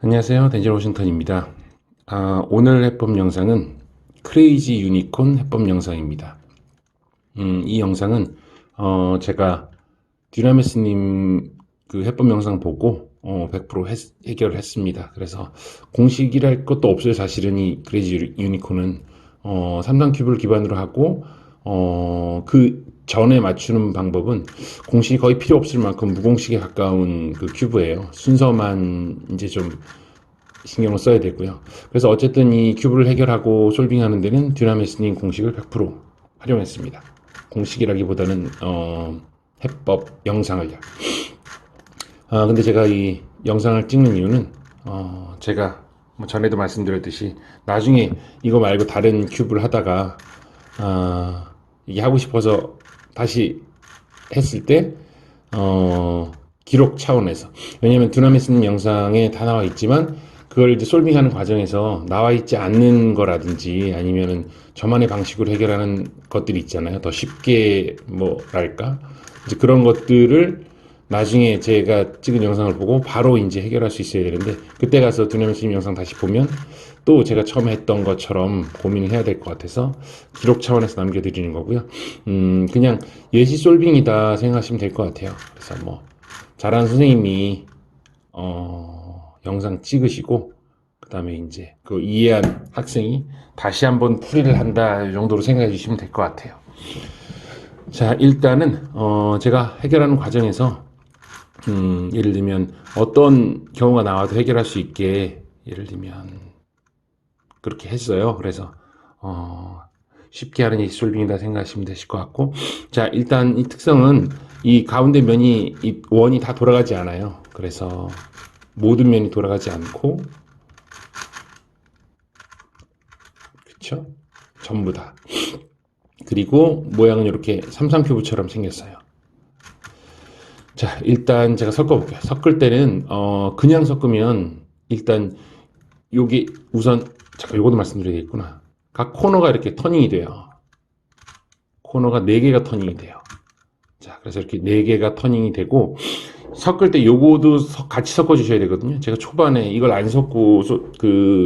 안녕하세요. 덴젤 워싱턴입니다. 오늘 해법 영상은 크레이지 유니콘 해법 영상입니다. 이 영상은 제가 듀나메스님 그 해법 영상 보고 100% 해결을 했습니다. 그래서 공식이랄 것도 없어요. 사실은 이 크레이지 유니콘은 3단 큐브를 기반으로 하고 그 전에 맞추는 방법은 공식이 거의 필요 없을 만큼 무공식에 가까운 그 큐브예요. 순서만 이제 좀 신경을 써야 되고요. 그래서 어쨌든 이 큐브를 해결하고 솔빙하는 데는 듀나메스님 공식을 100% 활용했습니다. 공식이라기보다는 해법 영상을요. 근데 제가 이 영상을 찍는 이유는 제가 뭐 전에도 말씀드렸듯이 나중에 이거 말고 다른 큐브를 하다가 이게 하고 싶어서 다시 했을 때 기록 차원에서, 왜냐면 듀나메스님 영상에 다 나와 있지만 그걸 이제 솔빙하는 과정에서 나와 있지 않는 거라든지 아니면은 저만의 방식으로 해결하는 것들이 있잖아요. 더 쉽게 뭐랄까 이제 그런 것들을 나중에 제가 찍은 영상을 보고 바로 이제 해결할 수 있어야 되는데, 그때 가서 듀나메스님 영상 다시 보면 또 제가 처음에 했던 것처럼 고민을 해야 될 것 같아서 기록 차원에서 남겨드리는 거고요. 그냥 예시 솔빙이다 생각하시면 될 것 같아요. 그래서 뭐 잘하는 선생님이 영상 찍으시고 그 다음에 이제 그 이해한 학생이 다시 한번 풀이를 한다 이 정도로 생각해 주시면 될 것 같아요. 자, 일단은 제가 해결하는 과정에서 예를 들면 어떤 경우가 나와도 해결할 수 있게 예를 들면 그렇게 했어요. 그래서 쉽게 하는 예시 솔빙이다 생각하시면 되실 것 같고, 자, 일단 이 특성은 이 가운데 면이 이 원이 다 돌아가지 않아요. 그래서 모든 면이 돌아가지 않고, 그쵸? 전부 다. 그리고 모양은 이렇게 삼삼큐브처럼 생겼어요. 자, 일단 제가 섞어볼게요. 섞을 때는 그냥 섞으면 일단 요게 우선 잠깐 요것도 말씀드려야겠구나. 각 코너가 이렇게 터닝이 돼요. 코너가 4개가 터닝이 돼요. 자, 그래서 이렇게 4개가 터닝이 되고, 섞을 때 요거도 같이 섞어 주셔야 되거든요. 제가 초반에 이걸 안 섞고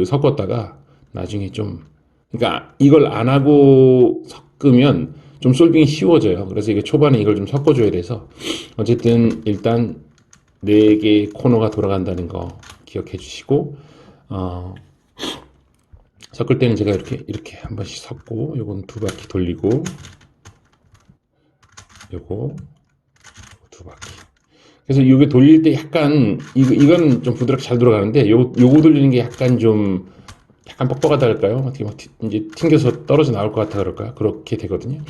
섞었다가 나중에 좀, 그러니까 이걸 안 하고 섞으면 좀 솔빙이 쉬워져요. 그래서 이게 초반에 이걸 좀 섞어 줘야 돼서, 어쨌든 일단 4개 코너가 돌아간다는 거 기억해 주시고, 섞을 때는 제가 이렇게 한 번씩 섞고, 요건 2바퀴 돌리고, 요거 2바퀴. 그래서 이게 돌릴 때 약간 이건 좀 부드럽게 잘 돌아가는데 요거 돌리는 게 약간 좀 약간 뻑뻑하다 할까요? 어떻게 막 이제 튕겨서 떨어져 나올 것 같아 그럴까요? 그렇게 되거든요.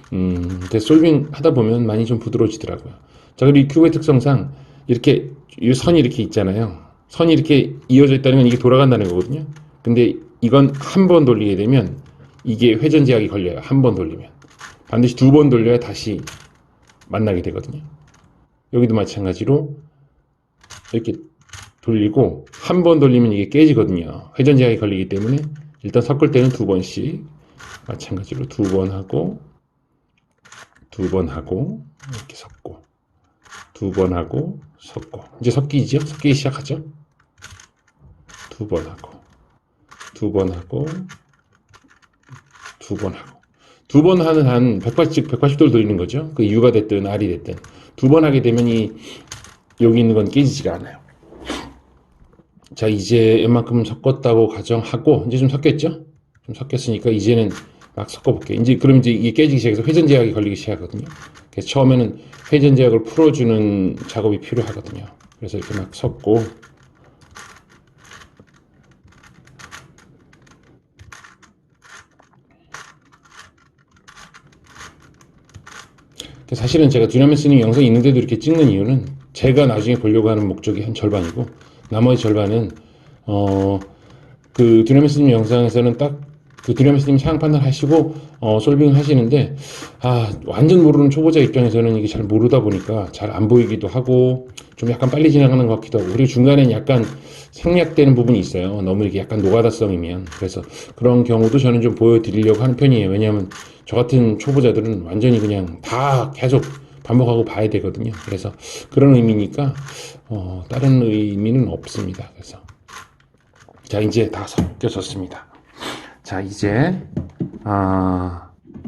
근데 솔빙 하다 보면 많이 좀 부드러워지더라고요. 자, 그리고 이 큐브의 특성상 이렇게 이 선이 이렇게 있잖아요. 선이 이렇게 이어져 있다는 건 이게 돌아간다는 거거든요. 근데 이건 한 번 돌리게 되면 이게 회전 제약이 걸려요. 한 번 돌리면 반드시 2번 돌려야 다시 만나게 되거든요. 여기도 마찬가지로 이렇게 돌리고 한 번 돌리면 이게 깨지거든요. 회전 제약이 걸리기 때문에 일단 섞을 때는 2번씩 마찬가지로 2번 하고 2번 하고 이렇게 섞고 2번 하고 섞고, 이제 섞이기 시작하죠. 2번 하고 2번 하고 2번 하고 2번 하는 한 180도를 돌리는 거죠. 그 U가 됐든 R이 됐든 2번 하게 되면 여기 있는 건 깨지지가 않아요. 자, 이제 웬만큼 섞었다고 가정하고, 이제 좀 섞였죠? 좀 섞였으니까 이제는 막 섞어볼게요. 그럼 이제 이게 깨지기 시작해서 회전 제약이 걸리기 시작하거든요. 그래서 처음에는 회전 제약을 풀어주는 작업이 필요하거든요. 그래서 이렇게 막 섞고, 사실은 제가 듀나메스님 영상이 있는데도 이렇게 찍는 이유는 제가 나중에 보려고 하는 목적이 한 절반이고, 나머지 절반은 그 듀나메스님 영상에서는 딱 그 듀나메스님 상황 판단하시고 솔빙을 하시는데, 완전 모르는 초보자 입장에서는 이게 잘 모르다 보니까 잘 안 보이기도 하고 좀 약간 빨리 지나가는 것 같기도 하고, 그리고 중간엔 약간 생략되는 부분이 있어요. 너무 이렇게 약간 노가다성이면. 그래서 그런 경우도 저는 좀 보여드리려고 하는 편이에요. 왜냐하면 저 같은 초보자들은 완전히 그냥 다 계속 반복하고 봐야 되거든요. 그래서 그런 의미니까 다른 의미는 없습니다. 그래서 자, 이제 다 섞여졌습니다. 자, 이제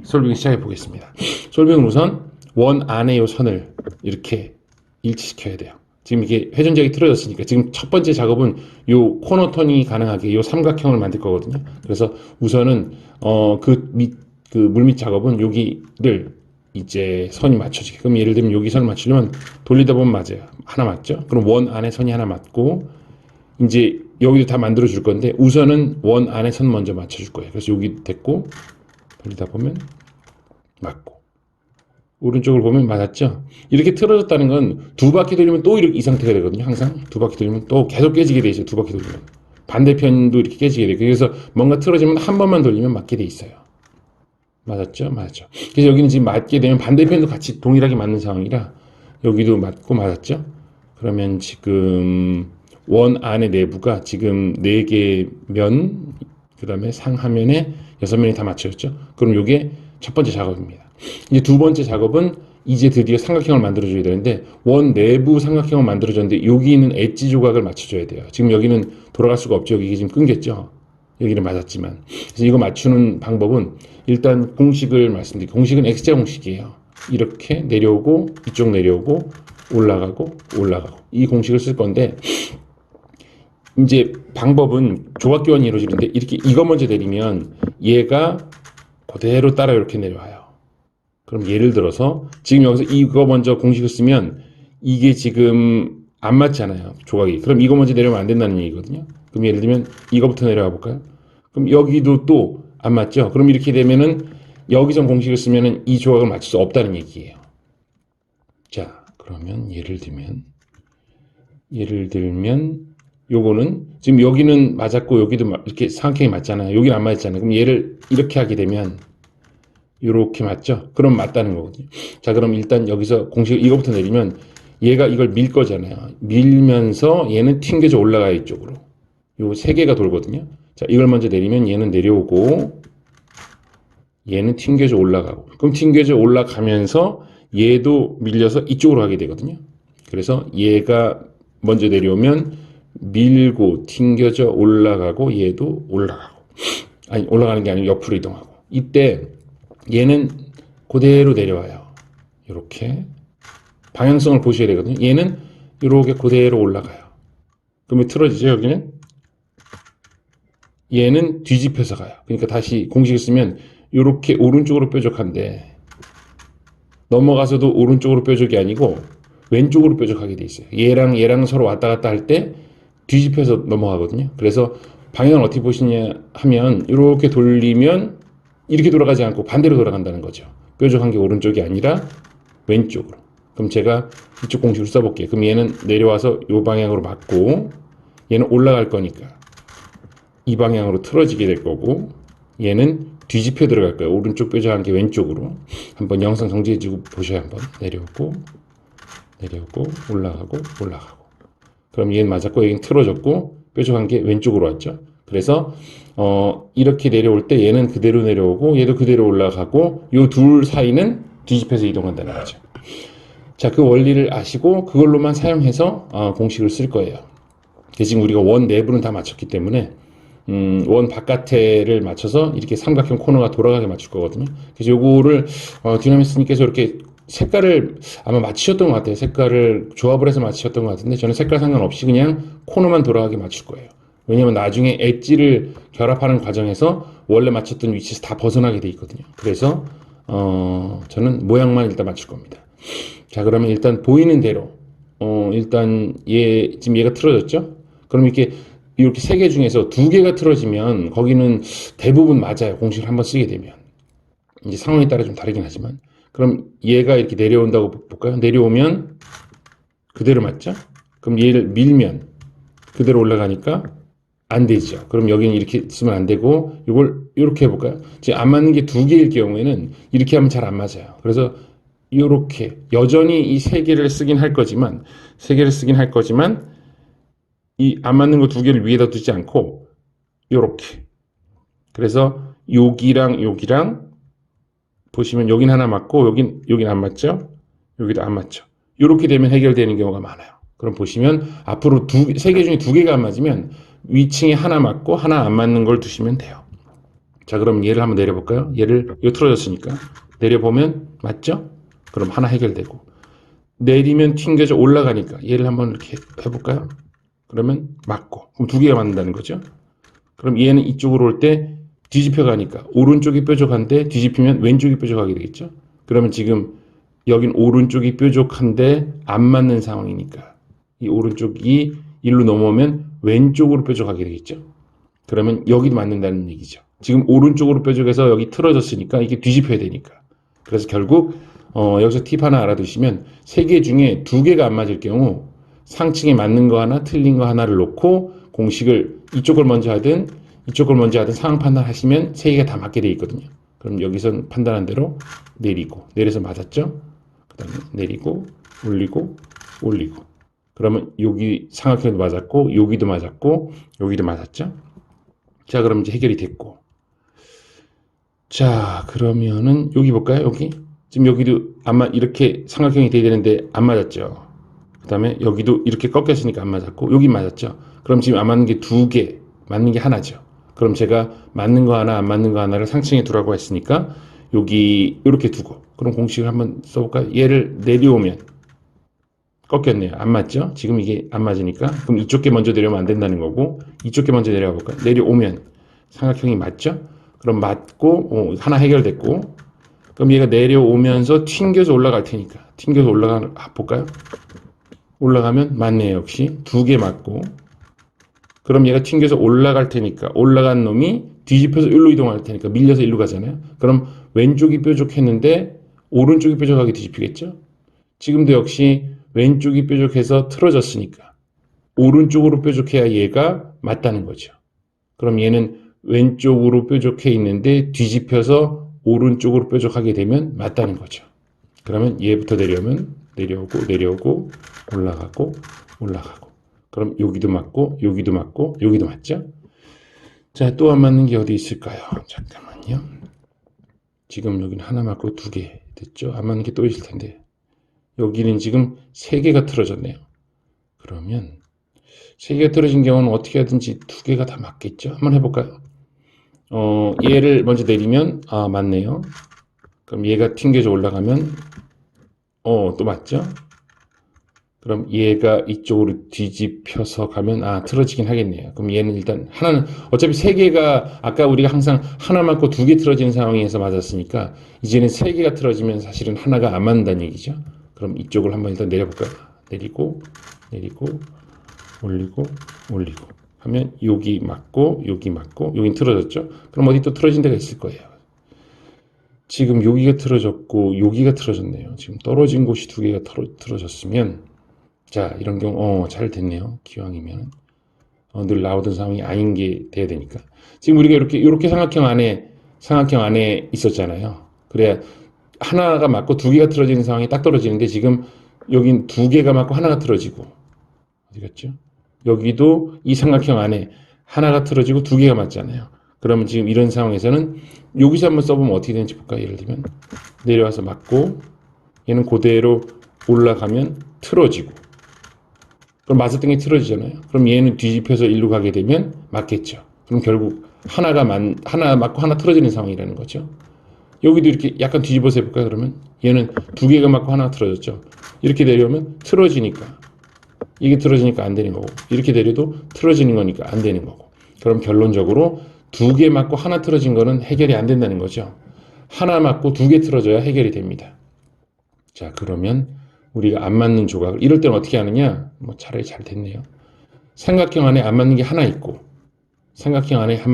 솔빙 시작해 보겠습니다. 솔빙은 우선 원 안에 요 선을 이렇게 일치시켜야 돼요. 지금 이게 회전작이 틀어졌으니까 지금 첫 번째 작업은 요 코너 턴이 가능하게 요 삼각형을 만들 거거든요. 그래서 우선은 그 물밑 작업은 여기를 이제 선이 맞춰지게. 그럼 예를 들면 여기 선을 맞추려면 돌리다 보면 맞아요. 하나 맞죠? 그럼 원 안에 선이 하나 맞고 이제 여기도 다 만들어 줄 건데 우선은 원 안에 선 먼저 맞춰 줄 거예요. 그래서 여기 됐고 돌리다 보면 맞고 오른쪽을 보면 맞았죠? 이렇게 틀어졌다는 건 두 바퀴 돌리면 또 이렇게 이 상태가 되거든요. 항상 두 바퀴 돌리면 또 계속 깨지게 돼 있어요. 두 바퀴 돌리면 반대편도 이렇게 깨지게 돼요. 그래서 뭔가 틀어지면 한 번만 돌리면 맞게 돼 있어요. 맞았죠? 맞았죠. 그래서 여기는 지금 맞게 되면 반대편도 같이 동일하게 맞는 상황이라 여기도 맞고 맞았죠? 그러면 지금 원 안의 내부가 지금 4개 면, 그 다음에 상하면에 6면이 다 맞춰졌죠? 그럼 이게 첫 번째 작업입니다. 이제 두 번째 작업은 이제 드디어 삼각형을 만들어줘야 되는데 원 내부 삼각형을 만들어줬는데 여기 있는 엣지 조각을 맞춰줘야 돼요. 지금 여기는 돌아갈 수가 없죠. 여기 지금 끊겼죠? 여기는 맞았지만. 그래서 이거 맞추는 방법은 일단 공식을 말씀드릴게요. 공식은 X자 공식이에요. 이렇게 내려오고 이쪽 내려오고 올라가고 올라가고 이 공식을 쓸 건데 이제 방법은 조각교환이 이루어지는데 이렇게 이거 먼저 내리면 얘가 그대로 따라 이렇게 내려와요. 그럼 예를 들어서 지금 여기서 이거 먼저 공식을 쓰면 이게 지금 안 맞잖아요. 조각이. 그럼 이거 먼저 내려오면 안 된다는 얘기거든요. 그럼 예를 들면 이거부터 내려가 볼까요? 그럼 여기도 또 안 맞죠? 그럼 이렇게 되면은 여기서 공식을 쓰면은 이 조각을 맞출 수 없다는 얘기예요. 자, 그러면 예를 들면 요거는 지금 여기는 맞았고 여기도 이렇게 삼각형이 맞잖아요. 여기는 안 맞았잖아요. 그럼 얘를 이렇게 하게 되면 이렇게 맞죠? 그럼 맞다는 거거든요. 자, 그럼 일단 여기서 공식 이거부터 내리면 얘가 이걸 밀 거잖아요. 밀면서 얘는 튕겨져 올라가요. 이쪽으로. 요 세 개가 돌거든요. 자, 이걸 먼저 내리면 얘는 내려오고 얘는 튕겨져 올라가고 그럼 튕겨져 올라가면서 얘도 밀려서 이쪽으로 가게 되거든요. 그래서 얘가 먼저 내려오면 밀고 튕겨져 올라가고 얘도 올라가고 아니 올라가는 게 아니고 옆으로 이동하고 이때 얘는 그대로 내려와요. 이렇게 방향성을 보셔야 되거든요. 얘는 이렇게 그대로 올라가요. 그러면 틀어지죠. 여기는 얘는 뒤집혀서 가요. 그러니까 다시 공식을 쓰면 이렇게 오른쪽으로 뾰족한데 넘어가서도 오른쪽으로 뾰족이 아니고 왼쪽으로 뾰족하게 돼 있어요. 얘랑 서로 왔다 갔다 할 때 뒤집혀서 넘어가거든요. 그래서 방향을 어떻게 보시냐 하면 이렇게 돌리면 이렇게 돌아가지 않고 반대로 돌아간다는 거죠. 뾰족한 게 오른쪽이 아니라 왼쪽으로. 그럼 제가 이쪽 공식을 써볼게요. 그럼 얘는 내려와서 이 방향으로 맞고 얘는 올라갈 거니까 이 방향으로 틀어지게 될 거고 얘는 뒤집혀 들어갈 거예요. 오른쪽 뾰족한 게 왼쪽으로. 한번 영상 정지해주고 보셔야 한번. 내려오고 올라가고 그럼 얘는 맞았고 얘는 틀어졌고 뾰족한 게 왼쪽으로 왔죠. 그래서 이렇게 내려올 때 얘는 그대로 내려오고 얘도 그대로 올라가고 이 둘 사이는 뒤집혀서 이동한다는 거죠. 자, 그 원리를 아시고 그걸로만 사용해서 공식을 쓸 거예요. 지금 우리가 원 내부는 다 맞췄기 때문에 원 바깥에를 맞춰서 이렇게 삼각형 코너가 돌아가게 맞출 거거든요. 그래서 요거를 디나미스님께서 이렇게 색깔을 아마 맞추셨던 것 같아요. 색깔을 조합을 해서 맞추셨던 것 같은데 저는 색깔 상관없이 그냥 코너만 돌아가게 맞출 거예요. 왜냐면 나중에 엣지를 결합하는 과정에서 원래 맞췄던 위치에서 다 벗어나게 돼 있거든요. 그래서 저는 모양만 일단 맞출 겁니다. 자, 그러면 일단 보이는 대로 일단 지금 얘가 틀어졌죠? 그럼 이렇게 세 개 중에서 두 개가 틀어지면 거기는 대부분 맞아요. 공식을 한번 쓰게 되면. 이제 상황에 따라 좀 다르긴 하지만. 그럼 얘가 이렇게 내려온다고 볼까요? 내려오면 그대로 맞죠? 그럼 얘를 밀면 그대로 올라가니까 안 되죠. 그럼 여기는 이렇게 쓰면 안 되고 이걸 이렇게 해볼까요? 지금 안 맞는 게 두 개일 경우에는 이렇게 하면 잘 안 맞아요. 그래서 이렇게 여전히 이 세 개를 쓰긴 할 거지만 이 안 맞는 거 두 개를 위에다 두지 않고 요렇게 그래서 여기랑 보시면 여긴 하나 맞고 여긴 안 맞죠? 여기도 안 맞죠? 요렇게 되면 해결되는 경우가 많아요. 그럼 보시면 앞으로 세 개 중에 두 개가 안 맞으면 위층에 하나 맞고 하나 안 맞는 걸 두시면 돼요. 자, 그럼 얘를 한번 내려볼까요? 얘를 요 틀어졌으니까 내려보면 맞죠? 그럼 하나 해결되고, 내리면 튕겨져 올라가니까 얘를 한번 이렇게 해볼까요? 그러면 맞고, 그럼 두 개가 맞는다는 거죠. 그럼 얘는 이쪽으로 올 때 뒤집혀 가니까 오른쪽이 뾰족한데 뒤집히면 왼쪽이 뾰족하게 되겠죠. 그러면 지금 여긴 오른쪽이 뾰족한데 안 맞는 상황이니까 이 오른쪽이 일로 넘어오면 왼쪽으로 뾰족하게 되겠죠. 그러면 여기도 맞는다는 얘기죠. 지금 오른쪽으로 뾰족해서 여기 틀어졌으니까 이게 뒤집혀야 되니까. 그래서 결국 여기서 팁 하나 알아두시면 세 개 중에 두 개가 안 맞을 경우 상층에 맞는 거 하나 틀린 거 하나를 놓고 공식을 이쪽을 먼저 하든 이쪽을 먼저 하든 상황 판단하시면 세 개가 다 맞게 돼 있거든요. 그럼 여기선 판단한 대로 내리고, 내려서 맞았죠? 그 다음에 내리고 올리고 올리고, 그러면 여기 삼각형도 맞았고 여기도 맞았고 여기도 맞았죠? 자, 그럼 이제 해결이 됐고, 자, 그러면은 여기 볼까요? 여기 지금 여기도 아마 이렇게 삼각형이 돼야 되는데 안 맞았죠. 그 다음에 여기도 이렇게 꺾였으니까 안 맞았고 여기 맞았죠. 그럼 지금 안 맞는 게 두 개, 맞는 게 하나죠. 그럼 제가 맞는 거 하나 안 맞는 거 하나를 상층에 두라고 했으니까 여기 이렇게 두고, 그럼 공식을 한번 써볼까요? 얘를 내려오면 꺾였네요. 안 맞죠? 지금 이게 안 맞으니까 그럼 이쪽 게 먼저 내려오면 안 된다는 거고, 이쪽 게 먼저 내려가 볼까요? 내려오면 삼각형이 맞죠? 그럼 맞고 하나 해결됐고, 그럼 얘가 내려오면서 튕겨서 올라갈 테니까 튕겨서 올라가 볼까요? 올라가면 맞네요. 역시 두 개 맞고, 그럼 얘가 튕겨서 올라갈 테니까 올라간 놈이 뒤집혀서 일로 이동할 테니까 밀려서 일로 가잖아요. 그럼 왼쪽이 뾰족했는데 오른쪽이 뾰족하게 뒤집히겠죠. 지금도 역시 왼쪽이 뾰족해서 틀어졌으니까 오른쪽으로 뾰족해야 얘가 맞다는 거죠. 그럼 얘는 왼쪽으로 뾰족해 있는데 뒤집혀서 오른쪽으로 뾰족하게 되면 맞다는 거죠. 그러면 얘부터 내려오면 내려오고 내려오고 올라가고 올라가고, 그럼 여기도 맞고 여기도 맞고 여기도 맞죠? 자, 또 안 맞는 게 어디 있을까요? 잠깐만요. 지금 여기는 하나 맞고 두 개 됐죠? 안 맞는 게 또 있을 텐데 여기는 지금 세 개가 틀어졌네요. 그러면 세 개가 틀어진 경우는 어떻게 하든지 두 개가 다 맞겠죠? 한번 해볼까요? 얘를 먼저 내리면 맞네요. 그럼 얘가 튕겨져 올라가면 또 맞죠? 그럼 얘가 이쪽으로 뒤집혀서 가면 틀어지긴 하겠네요. 그럼 얘는 일단 하나는 어차피 세 개가 아까 우리가 항상 하나 맞고 두 개 틀어진 상황에서 맞았으니까 이제는 세 개가 틀어지면 사실은 하나가 안 맞는다는 얘기죠. 그럼 이쪽을 한번 일단 내려볼까요? 내리고 내리고 올리고 올리고 하면 여기 맞고 여기 맞고 여긴 틀어졌죠. 그럼 어디 또 틀어진 데가 있을 거예요. 지금 여기가 틀어졌고 여기가 틀어졌네요. 지금 떨어진 곳이 두 개가 틀어졌으면, 자, 이런 경우 잘 됐네요. 기왕이면 늘 나오던 상황이 아닌 게 돼야 되니까. 지금 우리가 이렇게 삼각형 안에 있었잖아요. 그래야 하나가 맞고 두 개가 틀어지는 상황이 딱 떨어지는데 지금 여긴 두 개가 맞고 하나가 틀어지고, 어디 갔죠? 여기도 이 삼각형 안에 하나가 틀어지고 두 개가 맞잖아요. 그러면 지금 이런 상황에서는 여기서 한번 써보면 어떻게 되는지 볼까요? 예를 들면 내려와서 맞고 얘는 그대로 올라가면 틀어지고, 그럼 맞았던 게 틀어지잖아요. 그럼 얘는 뒤집혀서 일로 가게 되면 맞겠죠. 그럼 결국 하나 맞고 하나 틀어지는 상황이라는 거죠. 여기도 이렇게 약간 뒤집어서 해볼까요? 그러면 얘는 두 개가 맞고 하나 틀어졌죠. 이렇게 내려오면 틀어지니까, 이게 틀어지니까 안 되는 거고, 이렇게 내려도 틀어지는 거니까 안 되는 거고. 그럼 결론적으로 두 개 맞고 하나 틀어진 거는 해결이 안 된다는 거죠. 하나 맞고 두 개 틀어져야 해결이 됩니다. 자, 그러면 우리가 안 맞는 조각을 이럴 때는 어떻게 하느냐? 차라리 잘 됐네요. 삼각형 안에 안 맞는 게 하나 있고 삼각형 안에 안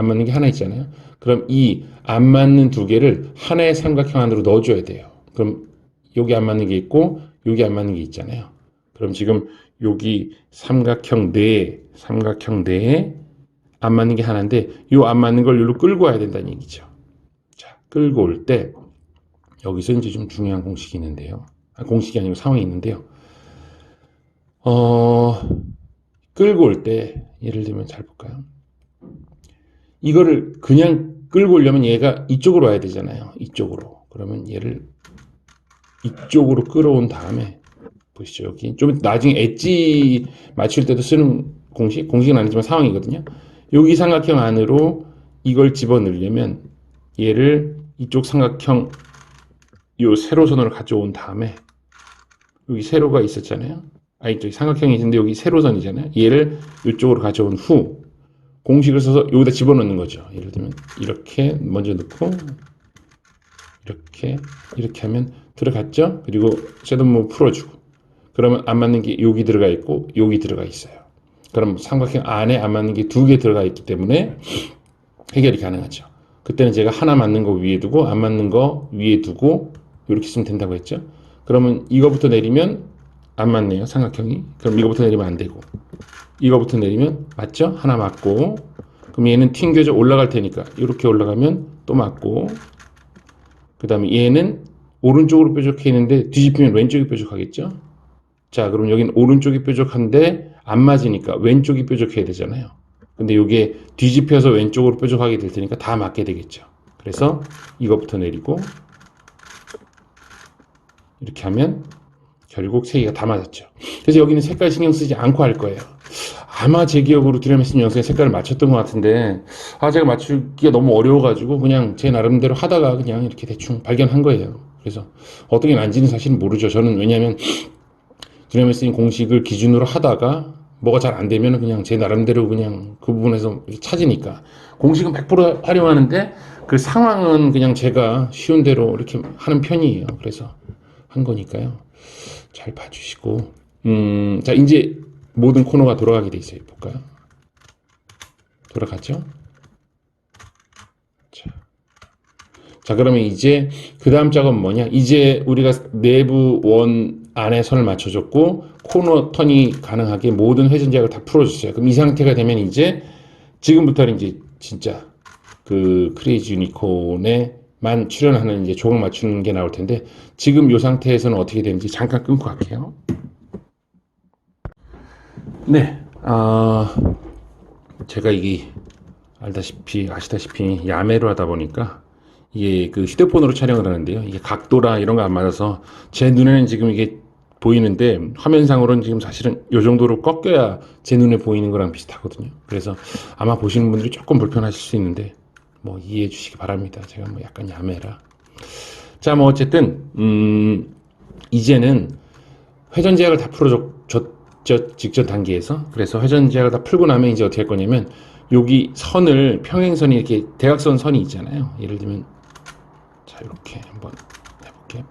맞는 게 하나 있잖아요. 그럼 이 안 맞는 두 개를 하나의 삼각형 안으로 넣어줘야 돼요. 그럼 여기 안 맞는 게 있고 여기 안 맞는 게 있잖아요. 그럼 지금 여기 삼각형 내에 안 맞는 게 하나인데 이 안 맞는 걸 여기로 끌고 와야 된다는 얘기죠. 자, 끌고 올 때 여기서 이제 좀 중요한 공식이 있는데요. 공식이 아니고 상황이 있는데요. 끌고 올 때 예를 들면 잘 볼까요? 이거를 그냥 끌고 오려면 얘가 이쪽으로 와야 되잖아요. 이쪽으로. 그러면 얘를 이쪽으로 끌어온 다음에 보시죠. 여기 좀 나중에 엣지 맞출 때도 쓰는 공식은 아니지만 상황이거든요. 여기 삼각형 안으로 이걸 집어넣으려면 얘를 이쪽 삼각형 요 세로선으로 가져온 다음에 여기 세로가 있었잖아요. 이쪽 삼각형이 있는데 여기 세로선이잖아요. 얘를 이쪽으로 가져온 후 공식을 써서 여기다 집어넣는 거죠. 예를 들면 이렇게 먼저 넣고 이렇게 하면 들어갔죠. 그리고 셋업무 풀어주고 그러면 안 맞는 게 여기 들어가 있고 여기 들어가 있어요. 그럼 삼각형 안에 안 맞는 게 두 개 들어가 있기 때문에 해결이 가능하죠. 그때는 제가 하나 맞는 거 위에 두고 안 맞는 거 위에 두고 이렇게 쓰면 된다고 했죠. 그러면 이거부터 내리면 안 맞네요. 삼각형이. 그럼 이거부터 내리면 안 되고 이거부터 내리면 맞죠? 하나 맞고 그럼 얘는 튕겨져 올라갈 테니까 이렇게 올라가면 또 맞고 그 다음에 얘는 오른쪽으로 뾰족해 있는데 뒤집히면 왼쪽이 뾰족하겠죠? 자, 그럼 여긴 오른쪽이 뾰족한데 안 맞으니까 왼쪽이 뾰족해야 되잖아요. 근데 이게 뒤집혀서 왼쪽으로 뾰족하게 될 테니까 다 맞게 되겠죠. 그래서 이것부터 내리고 이렇게 하면 결국 세 개가 다 맞았죠. 그래서 여기는 색깔 신경 쓰지 않고 할 거예요. 아마 제 기억으로 드라마슨 영상에 색깔을 맞췄던 것 같은데 제가 맞추기가 너무 어려워가지고 그냥 제 나름대로 하다가 그냥 이렇게 대충 발견한 거예요. 그래서 어떻게 난지는 사실은 모르죠. 저는 왜냐하면 드라마슨 공식을 기준으로 하다가 뭐가 잘 안 되면 그냥 제 나름대로 그냥 그 부분에서 찾으니까 공식은 100% 활용하는데 그 상황은 그냥 제가 쉬운 대로 이렇게 하는 편이에요. 그래서 한 거니까요. 잘 봐주시고 자 이제 모든 코너가 돌아가게 돼 있어요. 볼까요? 돌아갔죠? 자 그러면 이제 그 다음 작업은 뭐냐? 이제 우리가 내부 원 안에 선을 맞춰줬고 코너 턴이 가능하게 모든 회전 제약을 다 풀어줬어요. 그럼 이 상태가 되면 이제 지금부터는 이제 진짜 그 크레이지 유니콘에만 출연하는 이제 조각 맞추는 게 나올 텐데 지금 이 상태에서는 어떻게 되는지 잠깐 끊고 갈게요. 네, 제가 이게 아시다시피 야매로 하다 보니까 이게 그 휴대폰으로 촬영을 하는데요. 이게 각도라 이런 거 안 맞아서 제 눈에는 지금 이게 보이는데 화면상으로는 지금 사실은 이 정도로 꺾여야 제 눈에 보이는 거랑 비슷하거든요. 그래서 아마 보시는 분들이 조금 불편하실 수 있는데 뭐 이해해 주시기 바랍니다. 제가 뭐 약간 야매라. 자, 뭐 어쨌든 이제는 회전 제약을 다 풀어줬죠. 직전 단계에서. 그래서 회전 제약을 다 풀고 나면 이제 어떻게 할 거냐면 여기 선을 평행선이 이렇게 대각선 선이 있잖아요. 예를 들면 자 이렇게 한번 해볼게요.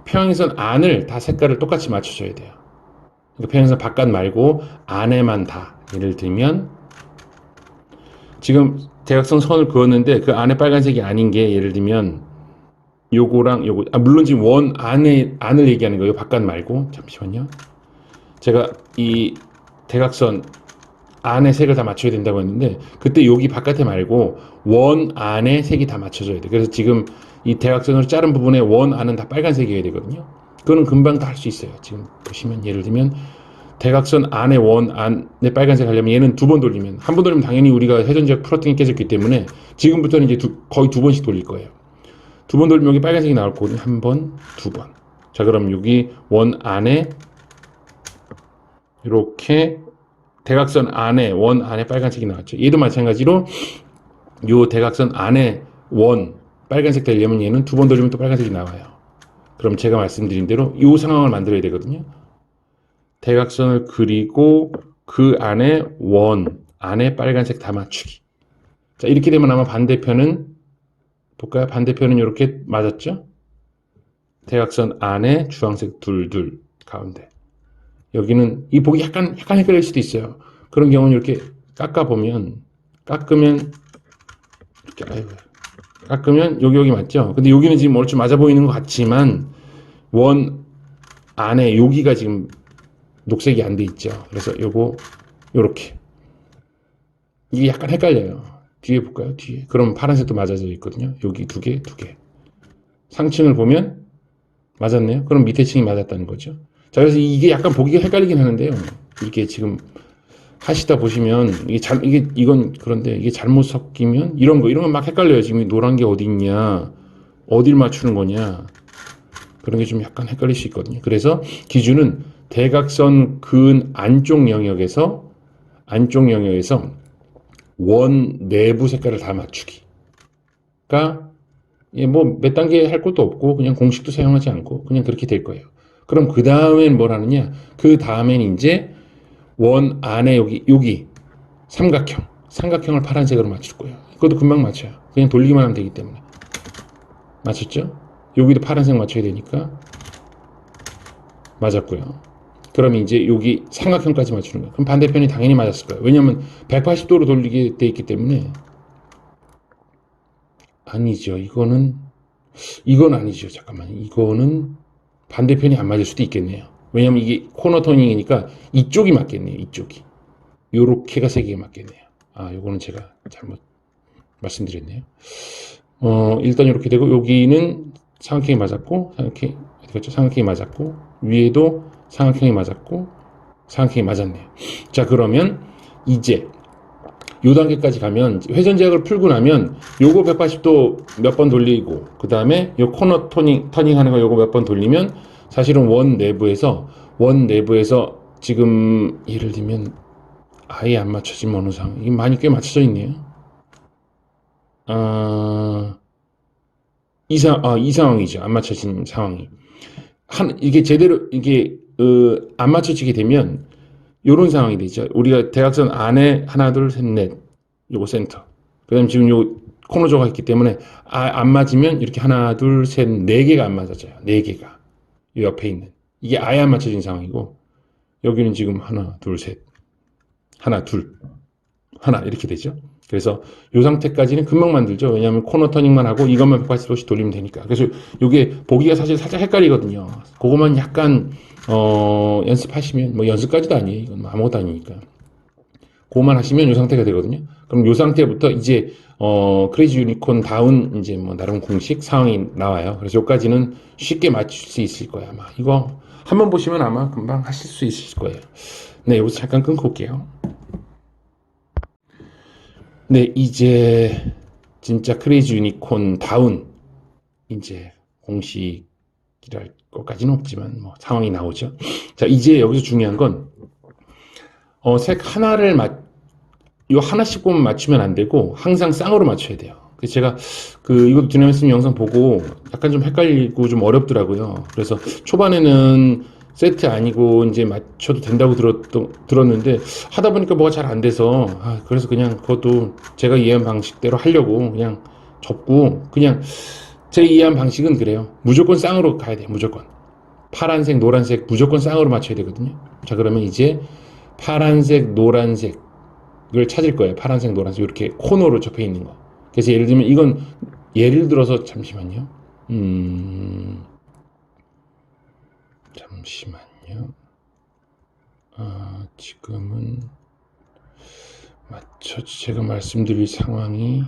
평행선 안을 다 색깔을 똑같이 맞춰줘야 돼요. 그러니까 평행선 바깥 말고 안에만 다. 예를 들면 지금 대각선 선을 그었는데 그 안에 빨간색이 아닌 게 예를 들면 요거랑 요거 물론 지금 원 안을 얘기하는 거예요. 바깥 말고 잠시만요. 제가 이 대각선 안에 색을 다 맞춰야 된다고 했는데 그때 여기 바깥에 말고 원 안에 색이 다 맞춰져야 돼. 그래서 지금 이 대각선으로 자른 부분에 원 안은 다 빨간색이어야 되거든요. 그거는 금방 다 할 수 있어요. 지금 보시면 예를 들면 대각선 안에 원 안에 빨간색 하려면 얘는 두 번 돌리면 한 번 돌리면 당연히 우리가 회전제약 풀었던 게 깨졌기 때문에 지금부터는 이제 거의 두 번씩 돌릴 거예요. 두 번 돌리면 여기 빨간색이 나올 거거든요. 한 번, 두 번. 자 그럼 여기 원 안에 이렇게 대각선 안에 원 안에 빨간색이 나왔죠. 얘도 마찬가지로 요 대각선 안에 원 빨간색 되려면 얘는 두 번 돌리면 또 빨간색이 나와요. 그럼 제가 말씀드린 대로 이 상황을 만들어야 되거든요. 대각선을 그리고 그 안에 원 안에 빨간색 다 맞추기. 자 이렇게 되면 아마 반대편은 볼까요? 반대편은 이렇게 맞았죠? 대각선 안에 주황색 둘둘 가운데. 여기는 이 보기 약간 헷갈릴 수도 있어요. 그런 경우는 이렇게 깎으면 이렇게 깎으면 여기 맞죠? 근데 여기는 지금 얼추 맞아 보이는 것 같지만 원 안에 여기가 지금 녹색이 안 돼 있죠. 그래서 요거 요렇게 이게 약간 헷갈려요. 뒤에 볼까요? 뒤에. 그럼 파란색도 맞아져 있거든요. 여기 두 개. 상층을 보면 맞았네요. 그럼 밑에 층이 맞았다는 거죠. 자, 그래서 이게 약간 보기가 헷갈리긴 하는데요. 이게 지금 하시다 보시면 이건 그런데 이게 잘못 섞이면 이런 건 막 헷갈려요. 지금 노란 게 어디 있냐, 어딜 맞추는 거냐 그런 게 좀 약간 헷갈릴 수 있거든요. 그래서 기준은 대각선 근 안쪽 영역에서 안쪽 영역에서 원 내부 색깔을 다 맞추기가 뭐 몇 단계 할 것도 없고 그냥 공식도 사용하지 않고 그냥 그렇게 될 거예요. 그럼 그 다음엔 뭘 하느냐? 그 다음엔 이제 원 안에 여기 삼각형을 파란색으로 맞출 거예요. 그것도 금방 맞춰요. 그냥 돌리기만 하면 되기 때문에. 맞췄죠? 여기도 파란색 맞춰야 되니까 맞았고요. 그럼 이제 여기 삼각형까지 맞추는 거예요. 그럼 반대편이 당연히 맞았을 거예요. 왜냐면 180도로 돌리게 돼 있기 때문에. 아니죠. 이건 아니죠. 잠깐만. 이거는 반대편이 안 맞을 수도 있겠네요. 왜냐면 이게 코너 터닝이니까 이쪽이 맞겠네요. 이쪽이. 요렇게가 세 개가 맞겠네요. 요거는 제가 잘못 말씀드렸네요. 일단 이렇게 되고 여기는 삼각형이 맞았고 삼각형이 맞았고 위에도 삼각형이 맞았고 삼각형이 맞았네요. 자, 그러면 이제 요 단계까지 가면 회전 제약을 풀고 나면 요거 180도 몇 번 돌리고 그 다음에 요 코너 터닝 하는 거 요거 몇 번 돌리면 사실은 원 내부에서 지금 예를 들면 아예 안 맞춰진 어느 상황 이게 많이 꽤 맞춰져 있네요. 이 상황이죠. 안 맞춰진 상황이. 이게 제대로, 안 맞춰지게 되면, 요런 상황이 되죠. 우리가 대각선 안에 하나, 둘, 셋, 넷. 요거 센터. 그 다음에 지금 요 코너 조가 있기 때문에, 안 맞으면 이렇게 하나, 둘, 셋, 네 개가 안 맞아져요. 네 개가. 요 옆에 있는. 이게 아예 안 맞춰진 상황이고, 여기는 지금 하나, 둘, 셋. 하나, 둘. 하나 이렇게 되죠. 그래서 이 상태까지는 금방 만들죠. 왜냐하면 코너 터닝만 하고 이것만 180도씩 돌리면 되니까. 그래서 이게 보기가 사실 살짝 헷갈리거든요. 그것만 약간 연습하시면 뭐 연습까지도 아니에요. 이건 뭐 아무것도 아니니까. 그것만 하시면 이 상태가 되거든요. 그럼 이 상태부터 이제 크레이지 유니콘 다운 이제 뭐 나름 공식 상황이 나와요. 그래서 여기까지는 쉽게 맞출 수 있을 거예요. 아마 이거 한번 보시면 아마 금방 하실 수 있을 거예요. 네, 여기서 잠깐 끊고 올게요. 네, 이제 진짜 크레이지 유니콘 다운 이제 공식이랄 것까지는 없지만 뭐 상황이 나오죠. 자, 이제 여기서 중요한 건 색 하나를 요 하나씩만 맞추면 안 되고 항상 쌍으로 맞춰야 돼요. 그래서 제가 이것도 디나미스님 영상 보고 약간 좀 헷갈리고 좀 어렵더라고요. 그래서 초반에는 세트 아니고 이제 맞춰도 된다고 들었는데 하다 보니까 뭐가 잘 안 돼서 그래서 그냥 그것도 제가 이해한 방식대로 하려고 그냥 접고 그냥 제 이해한 방식은 그래요. 무조건 쌍으로 가야 돼요. 무조건. 파란색, 노란색 무조건 쌍으로 맞춰야 되거든요. 자, 그러면 이제 파란색, 노란색을 찾을 거예요. 파란색, 노란색 이렇게 코너로 접해 있는 거. 그래서 예를 들면 이건 예를 들어서 잠시만요. 잠시만요. 지금은 제가 말씀드릴 상황이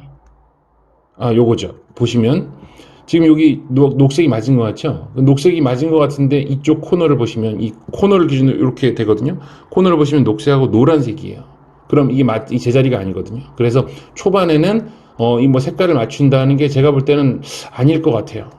요거죠. 보시면 지금 여기 녹색이 맞은 것 같죠? 녹색이 맞은 것 같은데 이쪽 코너를 보시면 이 코너를 기준으로 이렇게 되거든요. 코너를 보시면 녹색하고 노란색이에요. 그럼 이게 이 제자리가 아니거든요. 그래서 초반에는 이 뭐 색깔을 맞춘다는 게 제가 볼 때는 아닐 것 같아요.